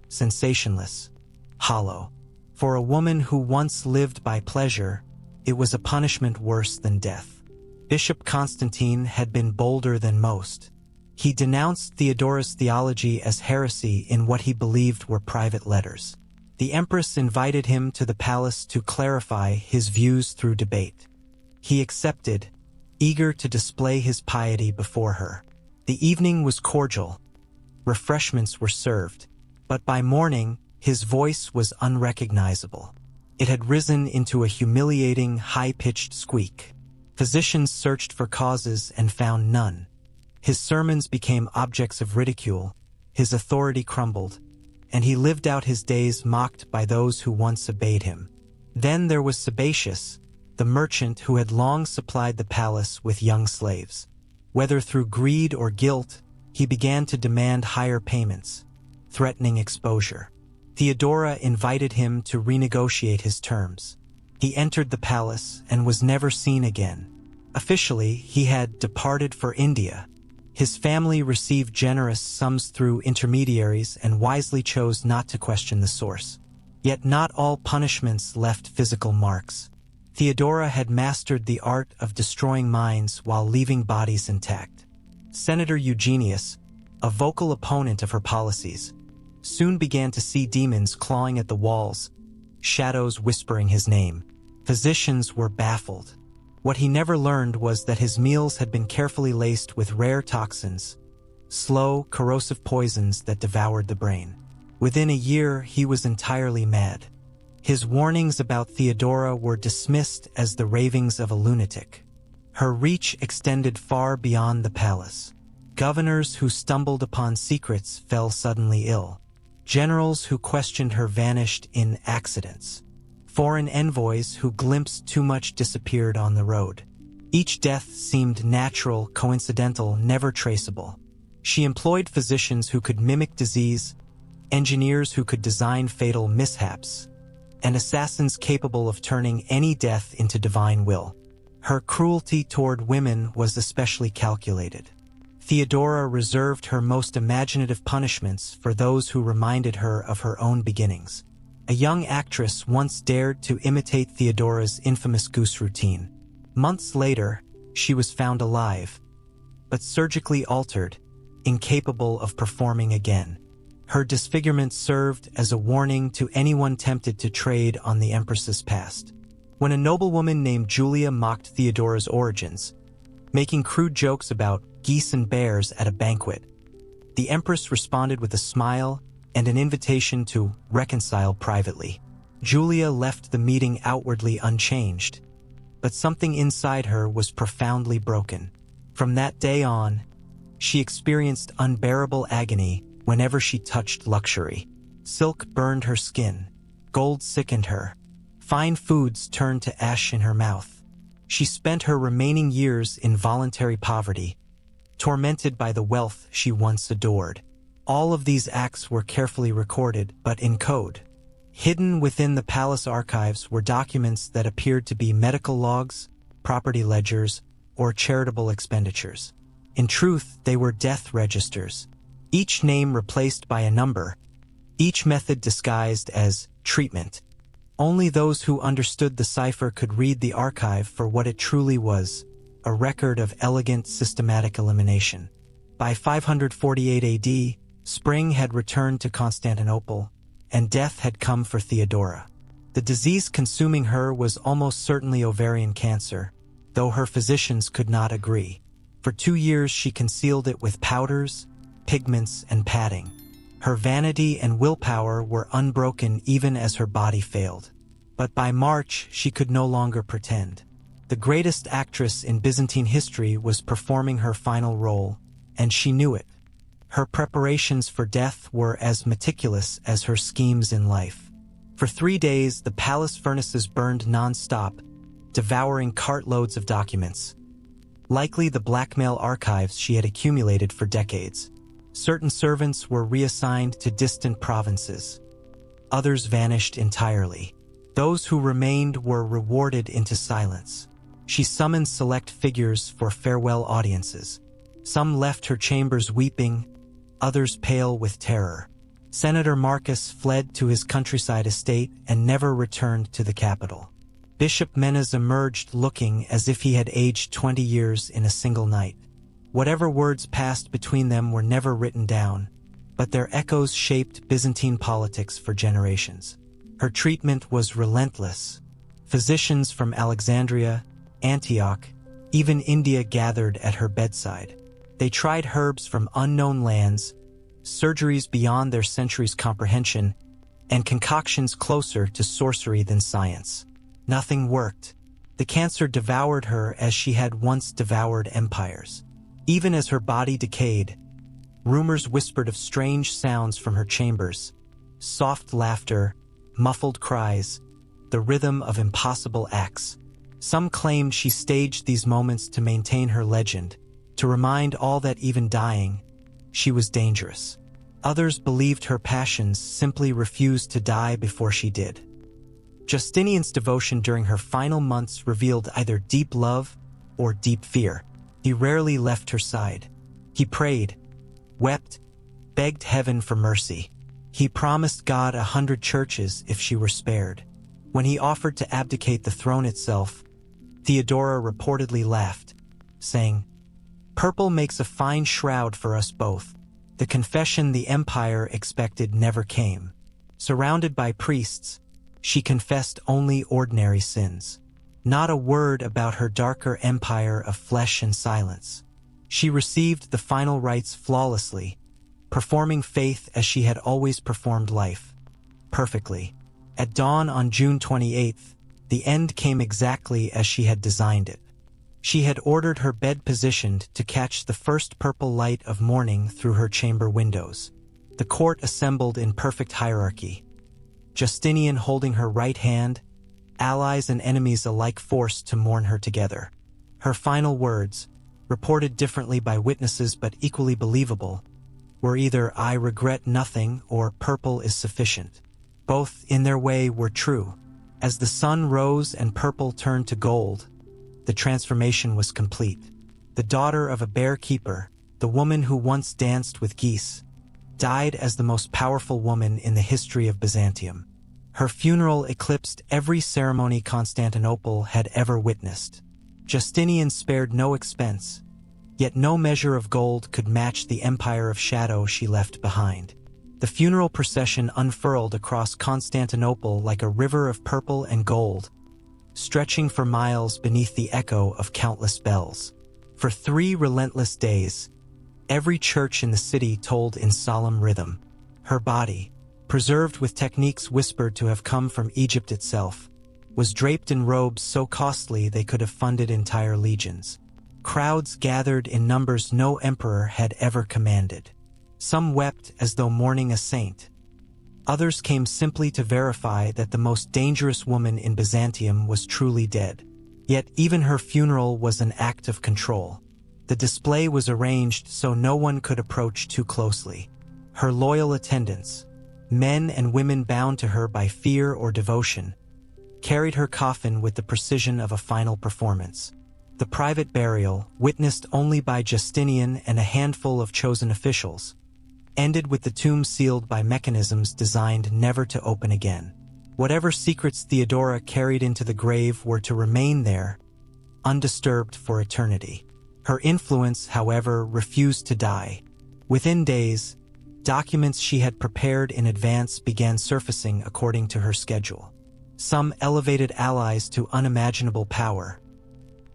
sensationless, hollow. For a woman who once lived by pleasure, it was a punishment worse than death. Bishop Constantine had been bolder than most. He denounced Theodora's theology as heresy in what he believed were private letters. The Empress invited him to the palace to clarify his views through debate. He accepted, eager to display his piety before her. The evening was cordial. Refreshments were served, but by morning, his voice was unrecognizable. It had risen into a humiliating, high-pitched squeak. Physicians searched for causes and found none. His sermons became objects of ridicule, his authority crumbled, and he lived out his days mocked by those who once obeyed him. Then there was Sebastius, the merchant who had long supplied the palace with young slaves. Whether through greed or guilt, he began to demand higher payments, threatening exposure. Theodora invited him to renegotiate his terms. He entered the palace and was never seen again. Officially, he had departed for India. His family received generous sums through intermediaries and wisely chose not to question the source. Yet not all punishments left physical marks. Theodora had mastered the art of destroying minds while leaving bodies intact. Senator Eugenius, a vocal opponent of her policies, soon began to see demons clawing at the walls, shadows whispering his name. Physicians were baffled. What he never learned was that his meals had been carefully laced with rare toxins, slow, corrosive poisons that devoured the brain. Within a year, he was entirely mad. His warnings about Theodora were dismissed as the ravings of a lunatic. Her reach extended far beyond the palace. Governors who stumbled upon secrets fell suddenly ill. Generals who questioned her vanished in accidents. Foreign envoys who glimpsed too much disappeared on the road. Each death seemed natural, coincidental, never traceable. She employed physicians who could mimic disease, engineers who could design fatal mishaps, and assassins capable of turning any death into divine will. Her cruelty toward women was especially calculated. Theodora reserved her most imaginative punishments for those who reminded her of her own beginnings. A young actress once dared to imitate Theodora's infamous goose routine. Months later, she was found alive, but surgically altered, incapable of performing again. Her disfigurement served as a warning to anyone tempted to trade on the Empress's past. When a noblewoman named Julia mocked Theodora's origins, making crude jokes about geese and bears at a banquet, the Empress responded with a smile and an invitation to reconcile privately. Julia left the meeting outwardly unchanged, but something inside her was profoundly broken. From that day on, she experienced unbearable agony whenever she touched luxury. Silk burned her skin, gold sickened her, fine foods turned to ash in her mouth. She spent her remaining years in voluntary poverty, tormented by the wealth she once adored. All of these acts were carefully recorded, but in code. Hidden within the palace archives were documents that appeared to be medical logs, property ledgers, or charitable expenditures. In truth, they were death registers, each name replaced by a number, each method disguised as treatment. Only those who understood the cipher could read the archive for what it truly was, a record of elegant, systematic elimination. By 548 AD, spring had returned to Constantinople, and death had come for Theodora. The disease consuming her was almost certainly ovarian cancer, though her physicians could not agree. For 2 years she concealed it with powders, pigments, and padding. Her vanity and willpower were unbroken even as her body failed. But by March, she could no longer pretend. The greatest actress in Byzantine history was performing her final role, and she knew it. Her preparations for death were as meticulous as her schemes in life. For 3 days, the palace furnaces burned non-stop, devouring cartloads of documents, likely the blackmail archives she had accumulated for decades. Certain servants were reassigned to distant provinces. Others vanished entirely. Those who remained were rewarded into silence. She summoned select figures for farewell audiences. Some left her chambers weeping, others pale with terror. Senator Marcus fled to his countryside estate and never returned to the capital. Bishop Menas emerged looking as if he had aged 20 years in a single night. Whatever words passed between them were never written down, but their echoes shaped Byzantine politics for generations. Her treatment was relentless. Physicians from Alexandria, Antioch, even India gathered at her bedside. They tried herbs from unknown lands, surgeries beyond their centuries' comprehension, and concoctions closer to sorcery than science. Nothing worked. The cancer devoured her as she had once devoured empires. Even as her body decayed, rumors whispered of strange sounds from her chambers, soft laughter, muffled cries, the rhythm of impossible acts. Some claimed she staged these moments to maintain her legend, to remind all that even dying, she was dangerous. Others believed her passions simply refused to die before she did. Justinian's devotion during her final months revealed either deep love or deep fear. He rarely left her side. He prayed, wept, begged heaven for mercy. He promised God 100 churches if she were spared. When he offered to abdicate the throne itself, Theodora reportedly laughed, saying, "Purple makes a fine shroud for us both." The confession the empire expected never came. Surrounded by priests, she confessed only ordinary sins. Not a word about her darker empire of flesh and silence. She received the final rites flawlessly, performing faith as she had always performed life, perfectly. At dawn on June 28th, the end came exactly as she had designed it. She had ordered her bed positioned to catch the first purple light of morning through her chamber windows. The court assembled in perfect hierarchy. Justinian holding her right hand, allies and enemies alike forced to mourn her together. Her final words, reported differently by witnesses but equally believable, were either "I regret nothing" or "Purple is sufficient." Both, in their way, were true. As the sun rose and purple turned to gold, the transformation was complete. The daughter of a bear keeper, the woman who once danced with geese, died as the most powerful woman in the history of Byzantium. Her funeral eclipsed every ceremony Constantinople had ever witnessed. Justinian spared no expense, yet no measure of gold could match the empire of shadow she left behind. The funeral procession unfurled across Constantinople like a river of purple and gold, stretching for miles beneath the echo of countless bells. For 3 relentless days, every church in the city tolled in solemn rhythm. Her body, preserved with techniques whispered to have come from Egypt itself, was draped in robes so costly they could have funded entire legions. Crowds gathered in numbers no emperor had ever commanded. Some wept as though mourning a saint. Others came simply to verify that the most dangerous woman in Byzantium was truly dead. Yet even her funeral was an act of control. The display was arranged so no one could approach too closely. Her loyal attendants, men and women bound to her by fear or devotion, carried her coffin with the precision of a final performance. The private burial, witnessed only by Justinian and a handful of chosen officials, ended with the tomb sealed by mechanisms designed never to open again. Whatever secrets Theodora carried into the grave were to remain there, undisturbed for eternity. Her influence, however, refused to die. Within days, documents she had prepared in advance began surfacing according to her schedule. Some elevated allies to unimaginable power.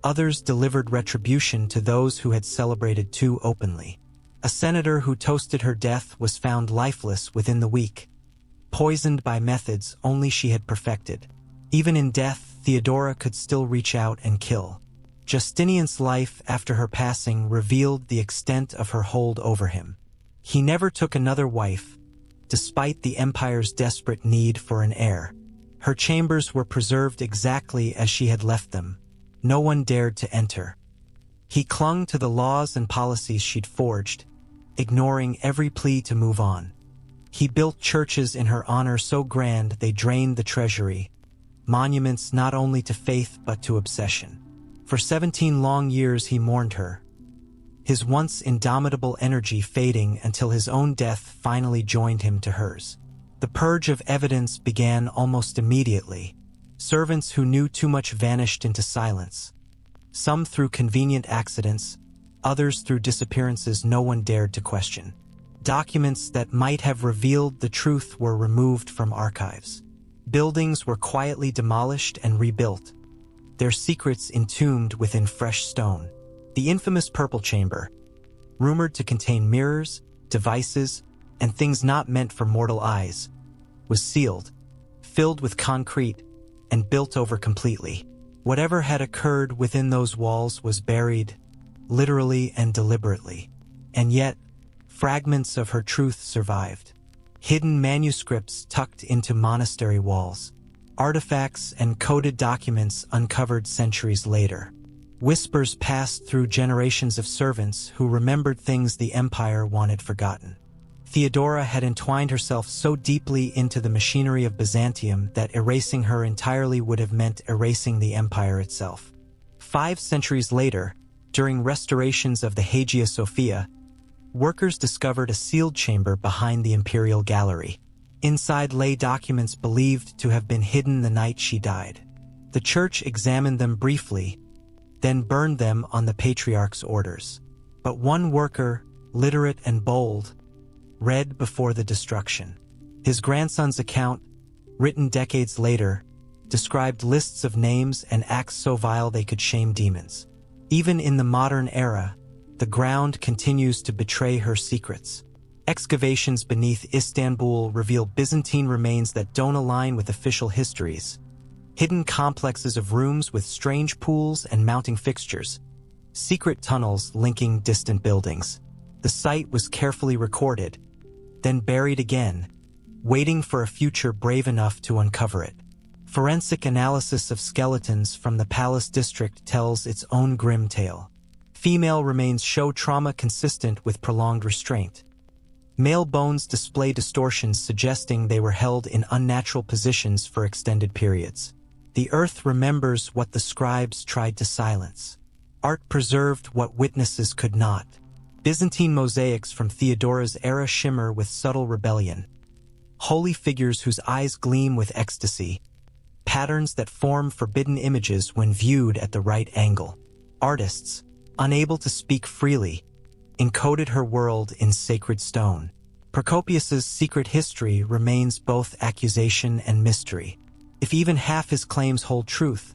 Others delivered retribution to those who had celebrated too openly. A senator who toasted her death was found lifeless within the week, poisoned by methods only she had perfected. Even in death, Theodora could still reach out and kill. Justinian's life after her passing revealed the extent of her hold over him. He never took another wife, despite the empire's desperate need for an heir. Her chambers were preserved exactly as she had left them. No one dared to enter. He clung to the laws and policies she'd forged, ignoring every plea to move on. He built churches in her honor so grand they drained the treasury, monuments not only to faith but to obsession. For 17 long years he mourned her, his once indomitable energy fading until his own death finally joined him to hers. The purge of evidence began almost immediately. Servants who knew too much vanished into silence, some through convenient accidents, others through disappearances no one dared to question. Documents that might have revealed the truth were removed from archives. Buildings were quietly demolished and rebuilt, their secrets entombed within fresh stone. The infamous Purple Chamber, rumored to contain mirrors, devices, and things not meant for mortal eyes, was sealed, filled with concrete, and built over completely. Whatever had occurred within those walls was buried, literally and deliberately. And yet, fragments of her truth survived. Hidden manuscripts tucked into monastery walls, artifacts and coded documents uncovered centuries later. Whispers passed through generations of servants who remembered things the empire wanted forgotten. Theodora had entwined herself so deeply into the machinery of Byzantium that erasing her entirely would have meant erasing the empire itself. 5 centuries later, during restorations of the Hagia Sophia, workers discovered a sealed chamber behind the imperial gallery. Inside lay documents believed to have been hidden the night she died. The church examined them briefly, then burned them on the patriarch's orders. But one worker, literate and bold, read before the destruction. His grandson's account, written decades later, described lists of names and acts so vile they could shame demons. Even in the modern era, the ground continues to betray her secrets. Excavations beneath Istanbul reveal Byzantine remains that don't align with official histories. Hidden complexes of rooms with strange pools and mounting fixtures. Secret tunnels linking distant buildings. The site was carefully recorded, then buried again, waiting for a future brave enough to uncover it. Forensic analysis of skeletons from the palace district tells its own grim tale. Female remains show trauma consistent with prolonged restraint. Male bones display distortions suggesting they were held in unnatural positions for extended periods. The earth remembers what the scribes tried to silence. Art preserved what witnesses could not. Byzantine mosaics from Theodora's era shimmer with subtle rebellion. Holy figures whose eyes gleam with ecstasy. Patterns that form forbidden images when viewed at the right angle. Artists, unable to speak freely, encoded her world in sacred stone. Procopius's secret history remains both accusation and mystery. If even half his claims hold truth,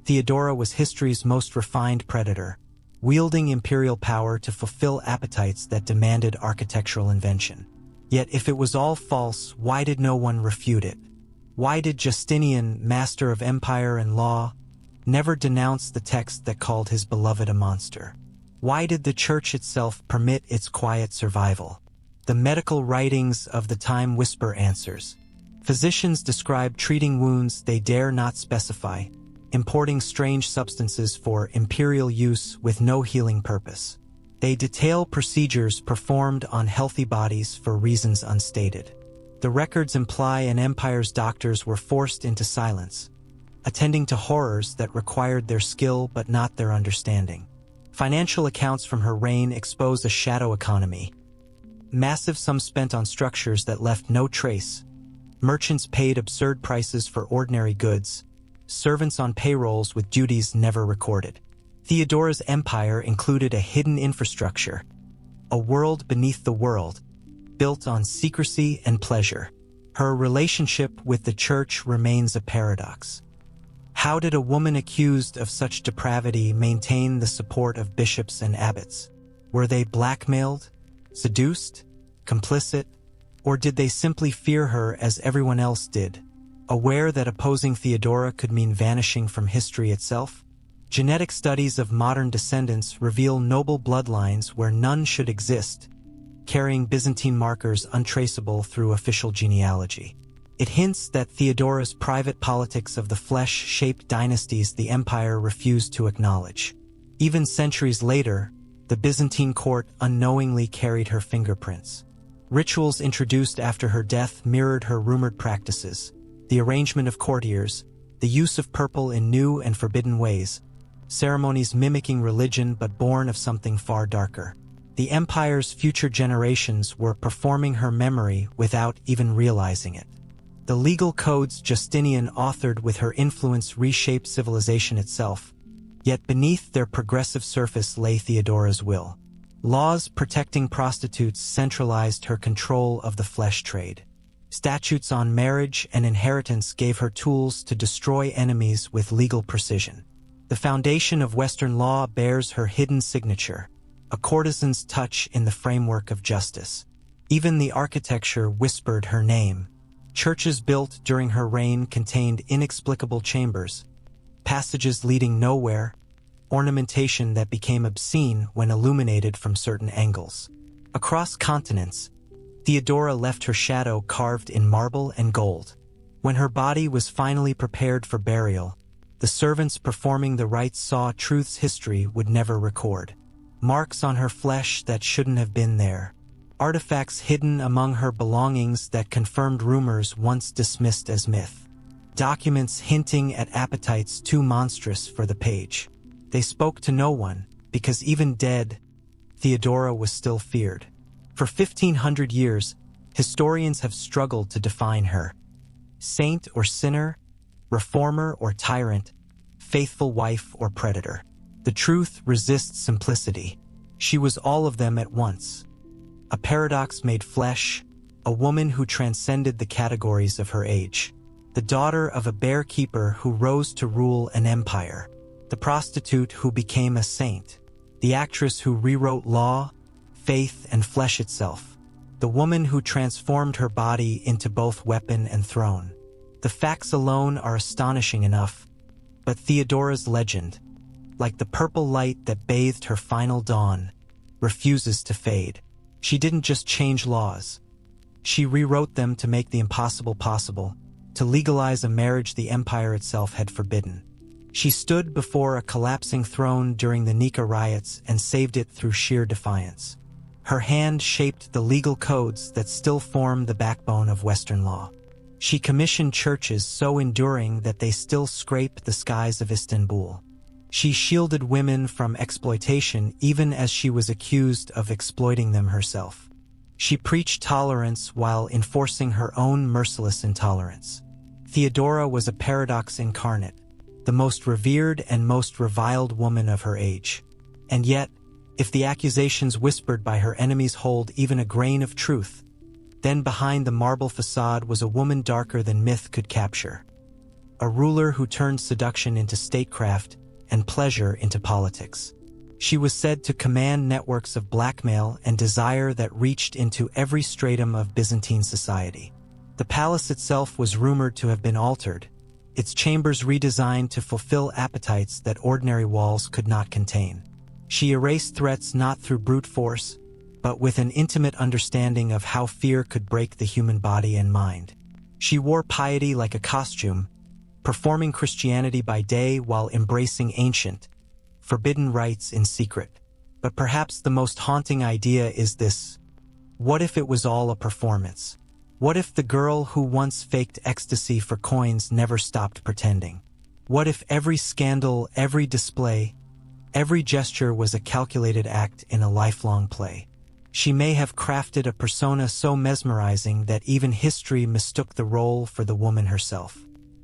Theodora was history's most refined predator, wielding imperial power to fulfill appetites that demanded architectural invention. Yet if it was all false, why did no one refute it? Why did Justinian, master of empire and law, never denounce the text that called his beloved a monster? Why did the church itself permit its quiet survival? The medical writings of the time whisper answers. Physicians describe treating wounds they dare not specify, importing strange substances for imperial use with no healing purpose. They detail procedures performed on healthy bodies for reasons unstated. The records imply an empire's doctors were forced into silence, attending to horrors that required their skill but not their understanding. Financial accounts from her reign expose a shadow economy. Massive sums spent on structures that left no trace. Merchants paid absurd prices for ordinary goods. Servants on payrolls with duties never recorded. Theodora's empire included a hidden infrastructure, a world beneath the world, built on secrecy and pleasure. Her relationship with the church remains a paradox. How did a woman accused of such depravity maintain the support of bishops and abbots? Were they blackmailed, seduced, complicit, or did they simply fear her as everyone else did, aware that opposing Theodora could mean vanishing from history itself? Genetic studies of modern descendants reveal noble bloodlines where none should exist, carrying Byzantine markers untraceable through official genealogy. It hints that Theodora's private politics of the flesh shaped dynasties the empire refused to acknowledge. Even centuries later, the Byzantine court unknowingly carried her fingerprints. Rituals introduced after her death mirrored her rumored practices: the arrangement of courtiers, the use of purple in new and forbidden ways, ceremonies mimicking religion but born of something far darker. The empire's future generations were performing her memory without even realizing it. The legal codes Justinian authored with her influence reshaped civilization itself, yet beneath their progressive surface lay Theodora's will. Laws protecting prostitutes centralized her control of the flesh trade. Statutes on marriage and inheritance gave her tools to destroy enemies with legal precision. The foundation of Western law bears her hidden signature, a courtesan's touch in the framework of justice. Even the architecture whispered her name. Churches built during her reign contained inexplicable chambers, passages leading nowhere, ornamentation that became obscene when illuminated from certain angles. Across continents, Theodora left her shadow carved in marble and gold. When her body was finally prepared for burial, the servants performing the rites saw truths history would never record. Marks on her flesh that shouldn't have been there. Artifacts hidden among her belongings that confirmed rumors once dismissed as myth. Documents hinting at appetites too monstrous for the page. They spoke to no one, because even dead, Theodora was still feared. For 1,500 years, historians have struggled to define her. Saint or sinner, reformer or tyrant, faithful wife or predator. The truth resists simplicity. She was all of them at once. A paradox made flesh, a woman who transcended the categories of her age. The daughter of a bear keeper who rose to rule an empire. The prostitute who became a saint. The actress who rewrote law, faith, and flesh itself. The woman who transformed her body into both weapon and throne. The facts alone are astonishing enough, but Theodora's legend, like the purple light that bathed her final dawn, refuses to fade. She didn't just change laws. She rewrote them to make the impossible possible, to legalize a marriage the empire itself had forbidden. She stood before a collapsing throne during the Nika riots and saved it through sheer defiance. Her hand shaped the legal codes that still form the backbone of Western law. She commissioned churches so enduring that they still scrape the skies of Istanbul. She shielded women from exploitation even as she was accused of exploiting them herself. She preached tolerance while enforcing her own merciless intolerance. Theodora was a paradox incarnate, the most revered and most reviled woman of her age. And yet, if the accusations whispered by her enemies hold even a grain of truth, then behind the marble facade was a woman darker than myth could capture. A ruler who turned seduction into statecraft and pleasure into politics. She was said to command networks of blackmail and desire that reached into every stratum of Byzantine society. The palace itself was rumored to have been altered, its chambers redesigned to fulfill appetites that ordinary walls could not contain. She erased threats not through brute force, but with an intimate understanding of how fear could break the human body and mind. She wore piety like a costume, performing Christianity by day while embracing ancient, forbidden rites in secret. But perhaps the most haunting idea is this: what if it was all a performance? What if the girl who once faked ecstasy for coins never stopped pretending? What if every scandal, every display, every gesture was a calculated act in a lifelong play? She may have crafted a persona so mesmerizing that even history mistook the role for the woman herself.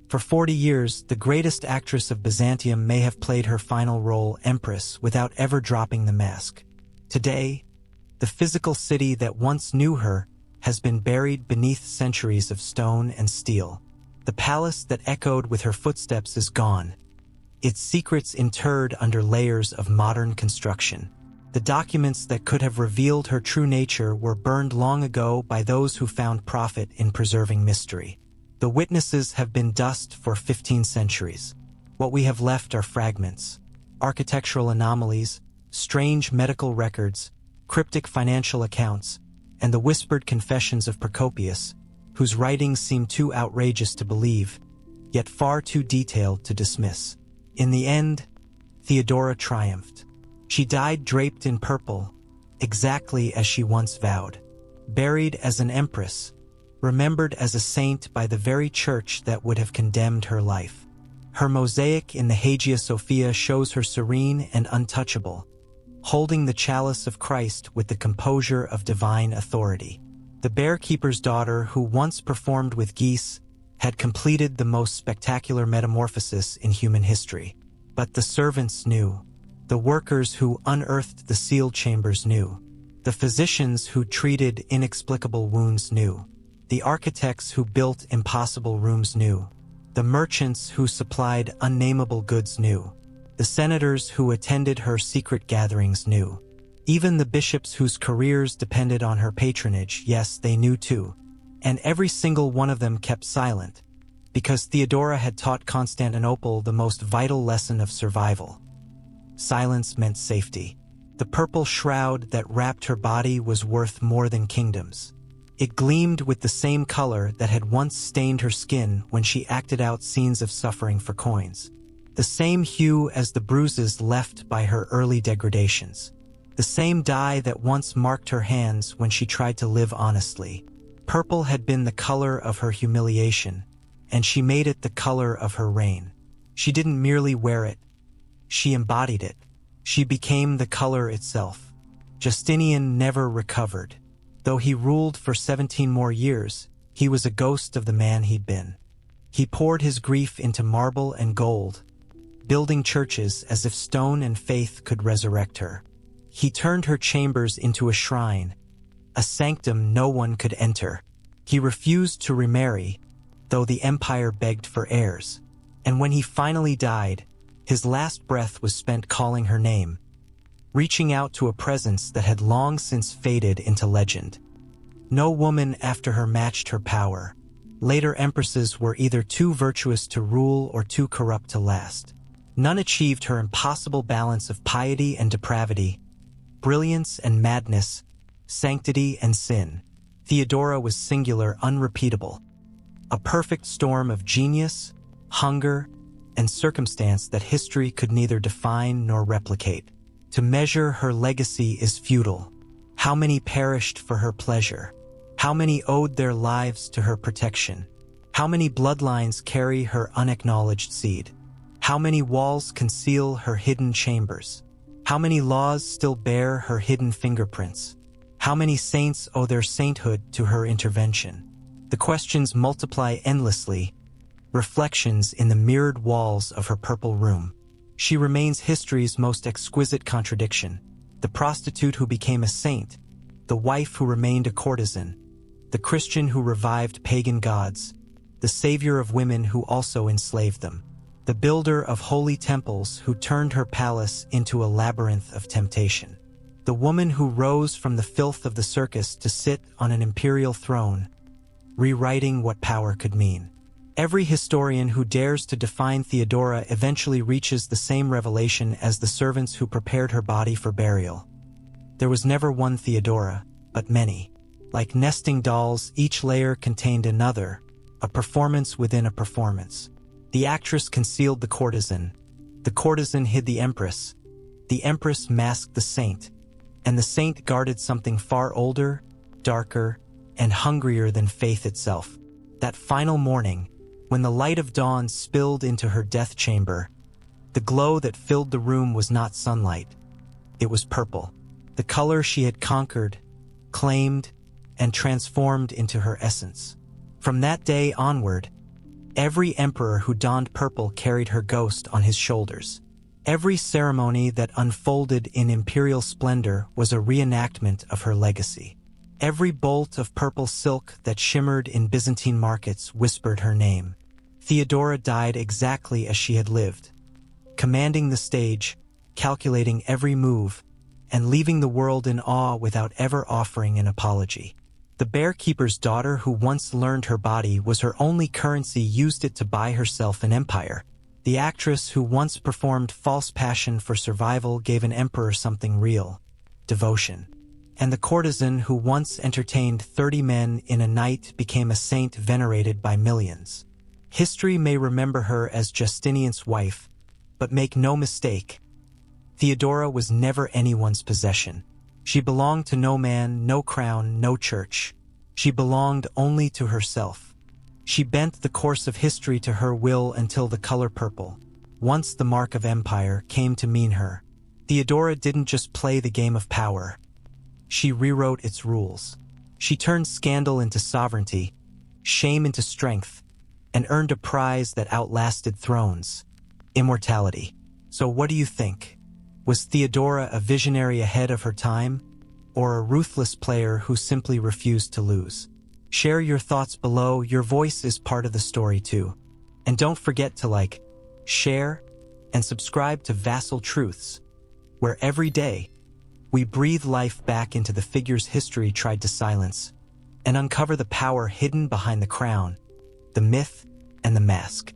For 40 years, the greatest actress of Byzantium may have played her final role, Empress, without ever dropping the mask. Today, the physical city that once knew her has been buried beneath centuries of stone and steel. The palace that echoed with her footsteps is gone, its secrets interred under layers of modern construction. The documents that could have revealed her true nature were burned long ago by those who found profit in preserving mystery. The witnesses have been dust for 15 centuries. What we have left are fragments, architectural anomalies, strange medical records, cryptic financial accounts, and the whispered confessions of Procopius, whose writings seem too outrageous to believe, yet far too detailed to dismiss. In the end, Theodora triumphed. She died draped in purple, exactly as she once vowed, buried as an empress, remembered as a saint by the very church that would have condemned her life. Her mosaic in the Hagia Sophia shows her serene and untouchable, holding the chalice of Christ with the composure of divine authority. The bearkeeper's daughter, who once performed with geese, had completed the most spectacular metamorphosis in human history. But the servants knew. The workers who unearthed the sealed chambers knew. The physicians who treated inexplicable wounds knew. The architects who built impossible rooms knew. The merchants who supplied unnameable goods knew. The senators who attended her secret gatherings knew. Even the bishops whose careers depended on her patronage, yes, they knew too. And every single one of them kept silent, because Theodora had taught Constantinople the most vital lesson of survival. Silence meant safety. The purple shroud that wrapped her body was worth more than kingdoms. It gleamed with the same color that had once stained her skin when she acted out scenes of suffering for coins. The same hue as the bruises left by her early degradations. The same dye that once marked her hands when she tried to live honestly. Purple had been the color of her humiliation, and she made it the color of her reign. She didn't merely wear it, she embodied it. She became the color itself. Justinian never recovered. Though he ruled for 17 more years, he was a ghost of the man he'd been. He poured his grief into marble and gold, building churches as if stone and faith could resurrect her. He turned her chambers into a shrine, a sanctum no one could enter. He refused to remarry, though the empire begged for heirs. And when he finally died, his last breath was spent calling her name, reaching out to a presence that had long since faded into legend. No woman after her matched her power. Later empresses were either too virtuous to rule or too corrupt to last. None achieved her impossible balance of piety and depravity, brilliance and madness, sanctity and sin. Theodora was singular, unrepeatable. A perfect storm of genius, hunger, and circumstance that history could neither define nor replicate. To measure her legacy is futile. How many perished for her pleasure? How many owed their lives to her protection? How many bloodlines carry her unacknowledged seed? How many walls conceal her hidden chambers? How many laws still bear her hidden fingerprints? How many saints owe their sainthood to her intervention? The questions multiply endlessly, reflections in the mirrored walls of her purple room. She remains history's most exquisite contradiction. The prostitute who became a saint, the wife who remained a courtesan, the Christian who revived pagan gods, the savior of women who also enslaved them, the builder of holy temples who turned her palace into a labyrinth of temptation, the woman who rose from the filth of the circus to sit on an imperial throne, rewriting what power could mean. Every historian who dares to define Theodora eventually reaches the same revelation as the servants who prepared her body for burial. There was never one Theodora, but many. Like nesting dolls, each layer contained another, a performance within a performance. The actress concealed the courtesan hid the empress, the empress masked the saint, and the saint guarded something far older, darker, and hungrier than faith itself. That final morning, when the light of dawn spilled into her death chamber, the glow that filled the room was not sunlight. It was purple, the color she had conquered, claimed, and transformed into her essence. From that day onward, every emperor who donned purple carried her ghost on his shoulders. Every ceremony that unfolded in imperial splendor was a reenactment of her legacy. Every bolt of purple silk that shimmered in Byzantine markets whispered her name. Theodora died exactly as she had lived, commanding the stage, calculating every move, and leaving the world in awe without ever offering an apology. The bearkeeper's daughter who once learned her body was her only currency, used it to buy herself an empire. The actress who once performed false passion for survival gave an emperor something real, devotion. And the courtesan who once entertained 30 men in a night became a saint venerated by millions. History may remember her as Justinian's wife, but make no mistake, Theodora was never anyone's possession. She belonged to no man, no crown, no church. She belonged only to herself. She bent the course of history to her will until the color purple, once the mark of empire, came to mean her. Theodora didn't just play the game of power. She rewrote its rules. She turned scandal into sovereignty, shame into strength, and earned a prize that outlasted thrones: immortality. So what do you think? Was Theodora a visionary ahead of her time, or a ruthless player who simply refused to lose? Share your thoughts below. Your voice is part of the story too. And don't forget to like, share, and subscribe to Vassal Truths, where every day we breathe life back into the figures history tried to silence and uncover the power hidden behind the crown, the myth, and the mask.